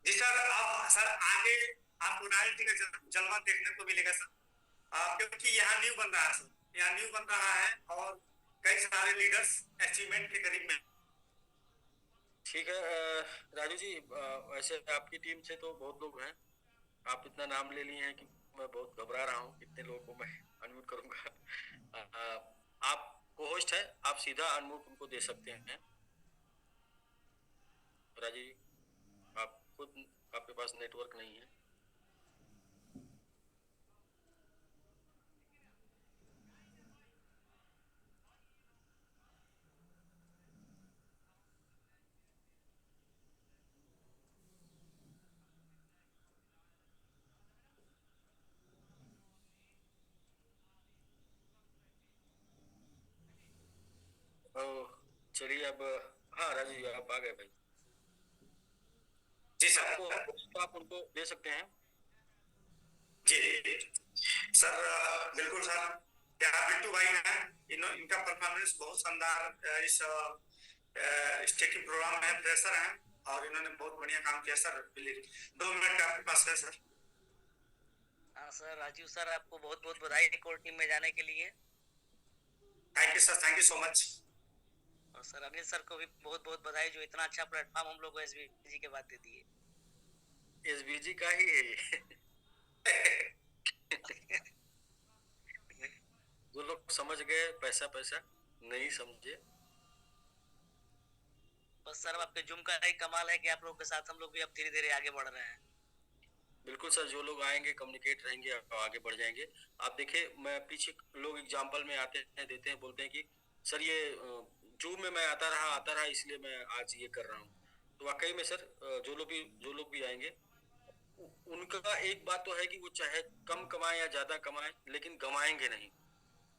जी सर, अब सर आगे आपको राजनीति का जलवा देखने को मिलेगा सर, क्योंकि यहाँ न्यू बन रहा है सर, यहाँ न्यू बन रहा है और कई सारे लीडर्स अचीवमेंट के करीब में। ठीक है राजू जी, वैसे आपकी टीम से तो बहुत लोग हैं, आप इतना नाम ले लिए हैं कि मैं बहुत घबरा रहा हूँ कितने लोगों को मैं अनम्यूट करूंगा। आप को होस्ट है, आप सीधा अनम्यूट उनको दे सकते हैं। राजू जी, आप खुद, आपके पास नेटवर्क नहीं है। चलिए अब, हाँ राजू जी आप आ गए भाई। जी सर, तो आप उनको दे सकते हैं। जी सर, बिल्कुल सर। यहाँ बिट्टू भाई हैं, इनका परफॉर्मेंस बहुत शानदार इस स्टेकिंग प्रोग्राम में फ्रेशर हैं और इन्होंने बहुत बढ़िया काम किया सर। 2 मिनट आपके पास है सर। हाँ सर, राजीव सर आपको बहुत बहुत बधाई कोर टीम में जाने के लिए। Thank you sir, thank you so much. और सर अनिल सर को भी बहुत बहुत बधाई, जो इतना अच्छा प्लेटफॉर्म हम लोग को एसबीजी के बाद दे दिए। एसबीजी का ही है जो लोग समझ गए पैसा पैसा, नहीं समझे बस सर आपके जुम का ही कमाल है कि आप लोगों के साथ हम लोग भी अब धीरे धीरे आगे बढ़ रहे हैं। बिल्कुल सर, जो लोग आएंगे कम्युनिकेट रहेंगे आगे बढ़ जाएंगे। आप देखिए, मैं पीछे लोग एग्जांपल में आते हैं, देते हैं, बोलते हैं कि सर ये जूम में मैं आता रहा इसलिए मैं आज ये कर रहा हूँ। तो वाकई में सर जो लोग भी आएंगे उनका एक बात तो है कि वो चाहे कम कमाए या ज्यादा कमाए लेकिन गवाएंगे नहीं,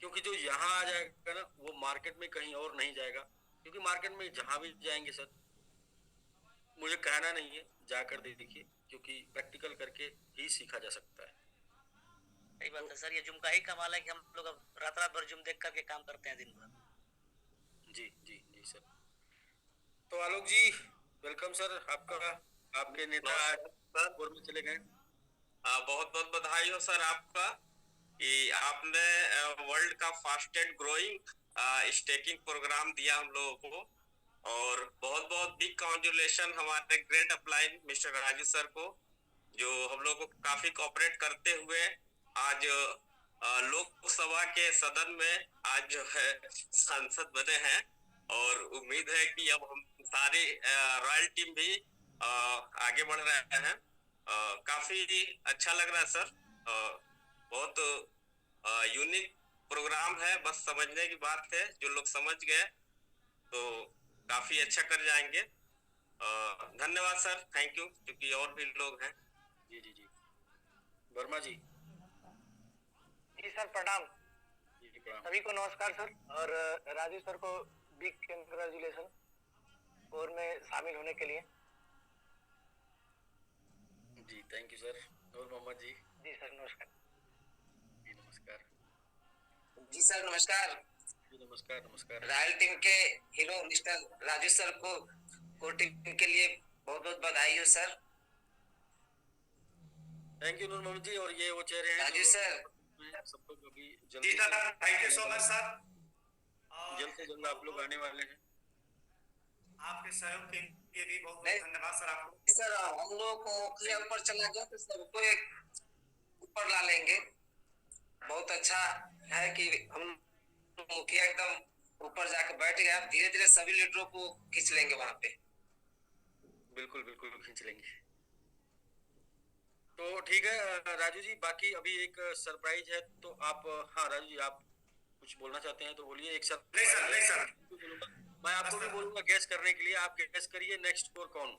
क्योंकि जो यहाँ आ जाएगा ना वो मार्केट में कहीं और नहीं जाएगा। क्योंकि मार्केट में जहां भी जाएंगे सर, मुझे कहना नहीं है, जाकर देखिए, क्योंकि प्रैक्टिकल करके ही सीखा जा सकता है। सही बात है सर, ये जुम का ही कमाल है कि हम लोग अब रात भर जुम देख करके काम करते हैं दिन भर। जी जी जी सर। तो आलोक जी वेलकम सर, आपके नेता कोर में चले गए। बहुत बहुत बधाई हो सर आपका कि आपने वर्ल्ड का फास्टेस्ट ग्रोइंग स्टेकिंग प्रोग्राम दिया हम लोगों को, और बहुत बहुत बिग कांग्रेचुलेशन हमारे great apply mister Raju sir को, जो हम लोग को काफी कोऑपरेट करते हुए आज लोकसभा के सदन में आज जो है सांसद बने हैं। और उम्मीद है कि अब हम सारी रॉयल टीम भी आगे बढ़ रहे हैं। काफी अच्छा लग रहा है सर, बहुत यूनिक प्रोग्राम है, बस समझने की बात है। जो लोग समझ गए तो काफी अच्छा कर जाएंगे। धन्यवाद सर, थैंक यू, क्योंकि और भी लोग हैं। जी जी जी, वर्मा जी। जी सर प्रणाम। जी प्रणाम। सभी को नमस्कार सर, और राजू सर को बिग कंग्रेचुलेशन कोर में शामिल होने के लिए। जी थैंक यू सर। और मोहम्मद जी। जी सर नमस्कार। जी नमस्कार। जी सर नमस्कार। जी नमस्कार नमस्कार। रॉयल टीम के हीरो मिस्टर राजू सर को कोर टीम के लिए बहुत बहुत बधाई हो सर। थैंक यू नूर मोहम्मद जी। और ये वो चेहरे हैं राजू सर, सब लोग अभी जल्दी thank you so much sir. जल्द से जल्द आप लोग आने वाले हैं। आपके सहयोग के लिए भी बहुत बहुत धन्यवाद सर आपको। सर हम लोग को मुखिया ऊपर चला गया तो सबको एक ऊपर ला लेंगे। बहुत अच्छा है कि हम मुखिया एकदम ऊपर जाकर बैठ गया, धीरे धीरे सभी लीडरों को खींच लेंगे वहां पे। बिल्कुल बिल्कुल खींच लेंगे। तो ठीक है राजू जी, बाकी अभी एक सरप्राइज है, तो आप, हाँ राजू जी आप कुछ बोलना चाहते हैं तो बोलिए। एक सरप्राइज। नहीं सर मैं आपको भी बोलूंगा गैस करने के लिए, आप गैस करिए नेक्स्ट कोर कौन।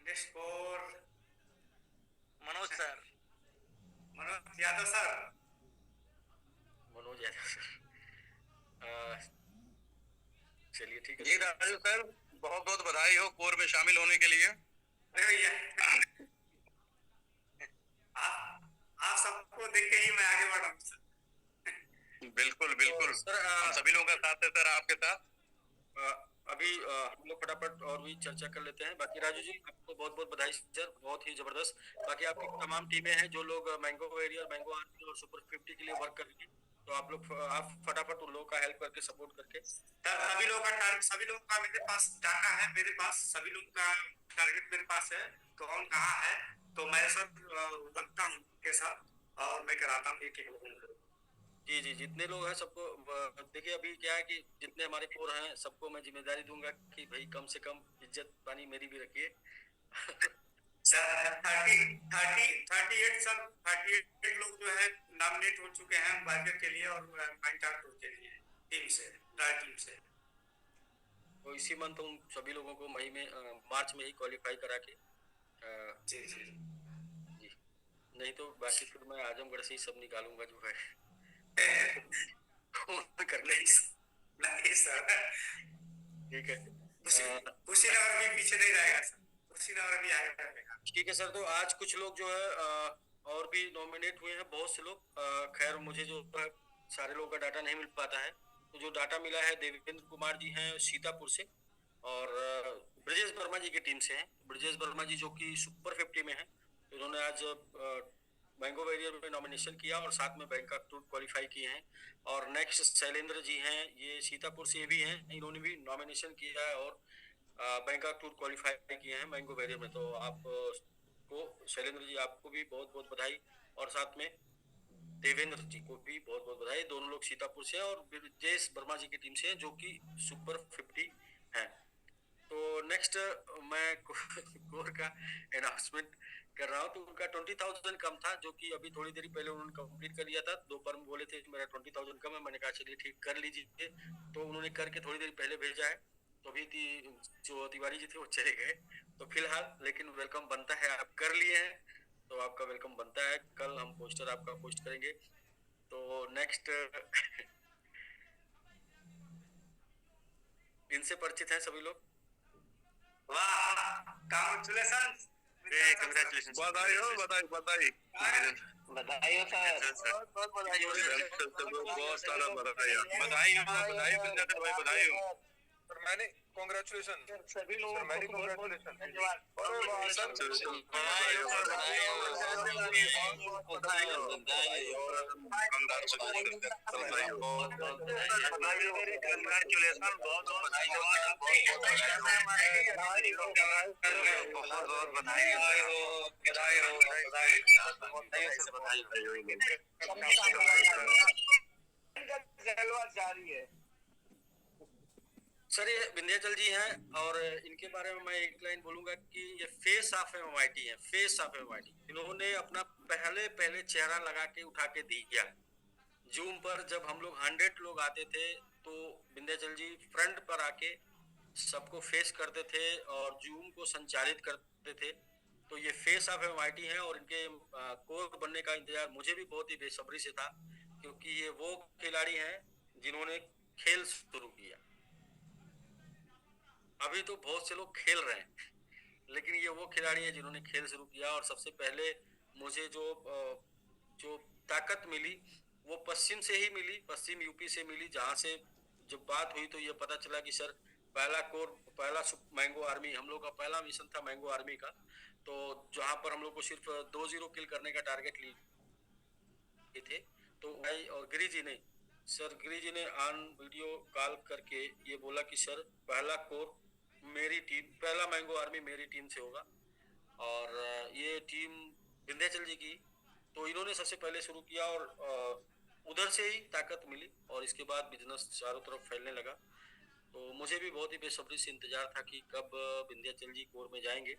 Next for Manoj sir. Manoj Yadav sir. Manoj Yadav sir. चलिए ठीक है जी राजू सर, बहुत बहुत बधाई हो कोर में शामिल होने के लिए। अरे भैया आप सबको देख के ही मैं आगे बढ़ा हूँ सर। बिल्कुल बिल्कुल सर हम सभी लोगों का साथ है सर आपके साथ। अभी हम लोग फटाफट और भी चर्चा कर लेते हैं। बाकी राजू जी आपको बहुत बहुत बधाई सर, बहुत ही जबरदस्त। बाकी आपकी तमाम टीमें हैं जो लोग मैंगो एरिया, मैंगो आर्मी और सुपर 50 के लिए वर्क कर रही है, तो आप फटाफट उन लोगों का हेल्प करके सपोर्ट करके सभी लोगों का टारगेट, सभी लोगों का मेरे पास डाटा है, मेरे पास सभी लोगों का टारगेट मेरे पास है, कौन कहाँ है, तो मैं सब रखता हूँ के साथ और मैं कराता हूँ एक एक। जी जी, जितने लोग हैं सबको देखिए, अभी क्या है कि जितने हमारे कोर हैं सबको मैं जिम्मेदारी दूंगा कि भाई कम से कम इज्जत पानी मेरी भी रखिए। सर 38 सब 38 लोग जो है नॉमिनेट हो चुके हैं बाइकर के लिए और माइनटार के लिए टीम से, टीम से। तो इसी मंथ उन सभी लोगों को मई में मार्च में ही क्वालिफाई करा के जी जी जी, नहीं तो बाकी फिर मैं आजमगढ़ से ही सब निकालूंगा जो है कर नहीं सर, ठीक है। कुशीनगर भी पीछे नहीं रहेगा सर, कुशीनगर भी आगे रहेगा। ठीक है सर, तो आज कुछ लोग जो है और भी नॉमिनेट हुए हैं, बहुत से लोग। खैर मुझे जो है सारे लोगों का डाटा नहीं मिल पाता है, तो जो डाटा मिला है देवेंद्र कुमार जी हैं सीतापुर से और ब्रजेश वर्मा जी की टीम से हैं। ब्रजेश वर्मा जी जो कि सुपर 50 में हैं, इन्होंने आज मैंगो वेरियर में नॉमिनेशन किया और साथ में बैंक का टूर क्वालिफाई किए हैं। और नेक्स्ट शैलेंद्र जी हैं, ये सीतापुर से भी हैं, इन्होंने भी नॉमिनेशन किया है और बैंक का टूर क्वालिफाई किए हैं मैंगो वेरियर में। तो आप को शैलेंद्र जी आपको भी बहुत बहुत बधाई और साथ में देवेंद्र जी को भी बहुत बहुत बधाई। दोनों लोग सीतापुर से और ब्रजेश वर्मा जी की टीम से हैं जो कि सुपर 50 हैं। तो नेक्स्ट मैं कोर का अनाउंसमेंट कर रहा हूँ। तो उनका 20,000 कम था, जो कि अभी थोड़ी देर पहले उन्होंने कंप्लीट कर लिया था। दोपहर में बोले थे मेरा 20,000 कम है, मैंने कहा चलिए ठीक कर लीजिए, तो उन्होंने करके थोड़ी देर पहले भेजा है। तो अभी जो तिवारी जी थे वो चले गए, तो फिलहाल लेकिन वेलकम बनता है, आप कर लिए हैं तो आपका वेलकम बनता है। कल हम पोस्टर आपका पोस्ट करेंगे। तो नेक्स्ट इनसे परिचित हैं सभी लोग। वाह, कांग्रेचुलेशंस, कंग्रेचुलेशन, बधाई हो, बधाई बधाई बधाई हो सर, बहुत बधाई हो सर। बहुत सारा बधाई विंध्याचल भाई, बधाई हो। सर मैंने कांग्रेचुलेशन सभी लोगों मैंने को बहुत बहुत कांग्रेचुलेशन। धन्यवाद। जारी है सर, ये विंध्याचल जी हैं और इनके बारे में मैं एक लाइन बोलूंगा कि ये फेस ऑफ एमआईटी है, फेस ऑफ एमआईटी। इन्होंने अपना पहले चेहरा लगा के उठा के दिया। जूम पर जब हम लोग 100 लोग आते थे तो विंध्याचल जी फ्रंट पर आके सबको फेस करते थे और जूम को संचालित करते थे। तो ये फेस ऑफ एमआईटी है और इनके कोर बनने का इंतजार मुझे भी बहुत ही बेसब्री से था, क्योंकि ये वो खिलाड़ी हैं जिन्होंने खेल शुरू किया। अभी तो बहुत से लोग खेल रहे हैं, लेकिन ये वो खिलाड़ी हैं जिन्होंने खेल शुरू किया। और सबसे पहले मुझे जो ताकत मिली वो पश्चिम से ही मिली, पश्चिम यूपी से मिली, जहाँ से जब बात हुई तो ये पता चला कि सर पहला मैंगो आर्मी, हम लोग का पहला मिशन था मैंगो आर्मी का। तो जहाँ पर हम लोग को सिर्फ 2-0 किल करने का टारगेट लिए थे, तो भाई और गिरी जी ने ऑन वीडियो कॉल करके ये बोला कि सर पहला कोर मेरी टीम, पहला मैंगो आर्मी मेरी टीम से होगा। और ये टीम विंध्याचल जी की, तो इन्होंने सबसे पहले शुरू किया और उधर से ही ताकत मिली और इसके बाद बिजनेस चारों तरफ फैलने लगा। तो मुझे भी बहुत ही बेसब्री से इंतजार था कि कब विंध्याचल जी कोर में जाएंगे,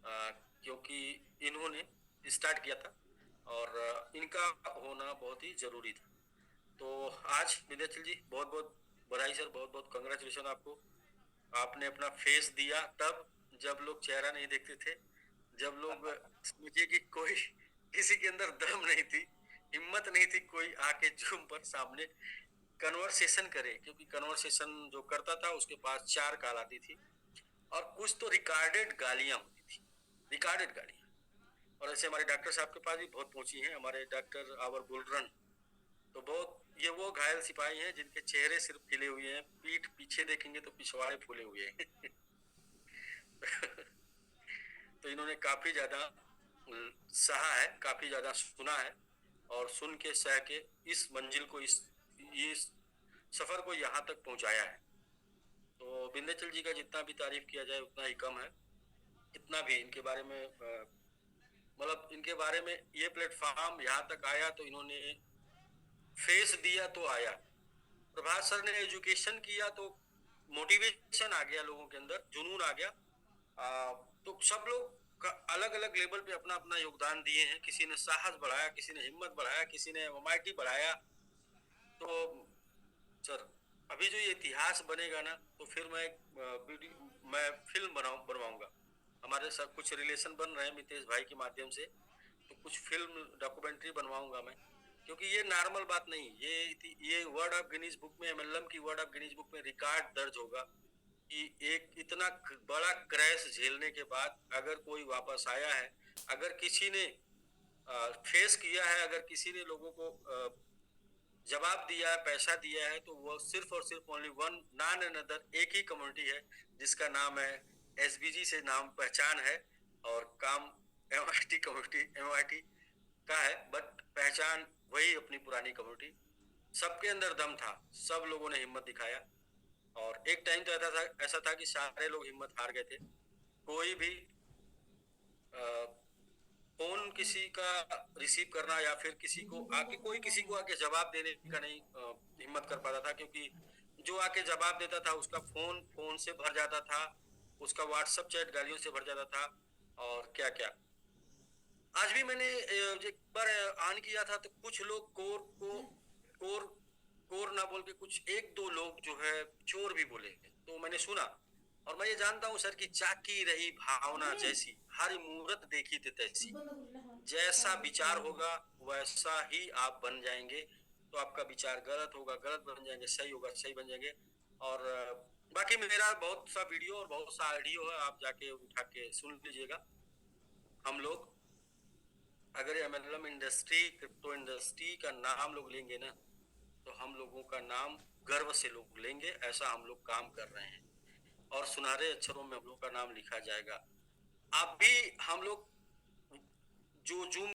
क्योंकि इन्होंने स्टार्ट किया था और इनका होना बहुत ही जरूरी था। तो आज विंध्याचल जी बहुत बहुत बधाई सर, बहुत बहुत कंग्रेचुलेशन आपको। आपने अपना फेस दिया तब जब लोग चेहरा नहीं देखते थे, जब लोग समझिए कि कोई किसी के अंदर दम नहीं थी, हिम्मत नहीं थी कोई आके जूम पर सामने कन्वर्सेशन करे, क्योंकि कन्वर्सेशन जो करता था उसके पास 4 कॉल आती थी और कुछ तो रिकॉर्डेड गालियां होती थी, रिकॉर्डेड गालियां। और ऐसे हमारे डॉक्टर साहब के पास भी बहुत पहुंची हैं, हमारे डॉक्टर आवर बुलरन, तो बहुत ये वो घायल सिपाही हैं जिनके चेहरे सिर्फ खिले हुए हैं, पीठ पीछे देखेंगे तो पिछवाड़े फूले हुए हैं। तो इन्होंने काफी ज्यादा सहा है, काफी ज्यादा सुना है और सुन के सह के इस मंजिल को, इस सफर को यहाँ तक पहुंचाया है। तो विंध्याचल जी का जितना भी तारीफ किया जाए उतना ही कम है। इतना भी इनके बारे में मतलब इनके बारे में ये प्लेटफॉर्म यहाँ तक आया तो इन्होंने फेस दिया तो आया। प्रभात सर ने एजुकेशन किया तो मोटिवेशन आ गया लोगों के अंदर, जुनून आ गया। तो सब लोग अलग अलग लेवल पे अपना अपना योगदान दिए हैं। किसी ने साहस बढ़ाया, किसी ने हिम्मत बढ़ाया, किसी ने एमआईटी बढ़ाया। तो सर अभी जो ये इतिहास बनेगा ना, तो फिर मैं फिल्म बनवाऊंगा। हमारे साथ कुछ रिलेशन बन रहे हैं मितेश भाई के माध्यम से, तो कुछ फिल्म डॉक्यूमेंट्री बनवाऊंगा मैं, क्योंकि ये नॉर्मल बात नहीं। ये वर्ड ऑफ गिनीज बुक में, एमएलएम की वर्ड ऑफ गिनीज बुक में रिकॉर्ड दर्ज होगा कि एक इतना बड़ा क्रैश झेलने के बाद अगर कोई वापस आया है, अगर किसी ने फेस किया है, अगर किसी ने लोगों को जवाब दिया है, पैसा दिया है, तो वो सिर्फ और सिर्फ ओनली वन नॉन अनदर, एक ही कम्युनिटी है जिसका नाम है एसबीजी से नाम पहचान है और काम एमआईटी कम्युनिटी एमआईटी का है, बट पहचान वही अपनी पुरानी कम्युनिटी। सबके अंदर दम था, सब लोगों ने हिम्मत दिखाया और एक टाइम तो ऐसा था कि सारे लोग हिम्मत हार गए थे। कोई भी फोन किसी का रिसीव करना या फिर किसी को आके जवाब देने का नहीं हिम्मत कर पाता था, क्योंकि जो आके जवाब देता था उसका फोन से भर जाता था, उसका व्हाट्सएप चैट गालियों से भर जाता था और क्या क्या। आज भी मैंने एक बार ऑन किया था तो कुछ लोग कोर ना बोल के कुछ 1-2 लोग जो है चोर भी बोले, तो मैंने सुना। और मैं ये जानता हूँ सर कि चाकी रही भावना जैसी, हर मूरत देखी थी तैसी। जैसा विचार होगा वैसा ही आप बन जाएंगे। तो आपका विचार गलत होगा गलत बन जाएंगे, सही होगा सही बन जाएंगे। और बाकी मेरा बहुत सा वीडियो और बहुत सा ऑडियो है, आप जाके उठा के सुन लीजिएगा। हम लोग अगर एमएलएम इंडस्ट्री, क्रिप्टो इंडस्ट्री का नाम लोग लेंगे ना, तो हम लोगों का नाम गर्व से लोग लेंगे। ऐसा हम लोग काम कर रहे हैं और सुनहरे अक्षरों में हम लोग का नाम लिखा जाएगा। आप भी हम लोग जो जूम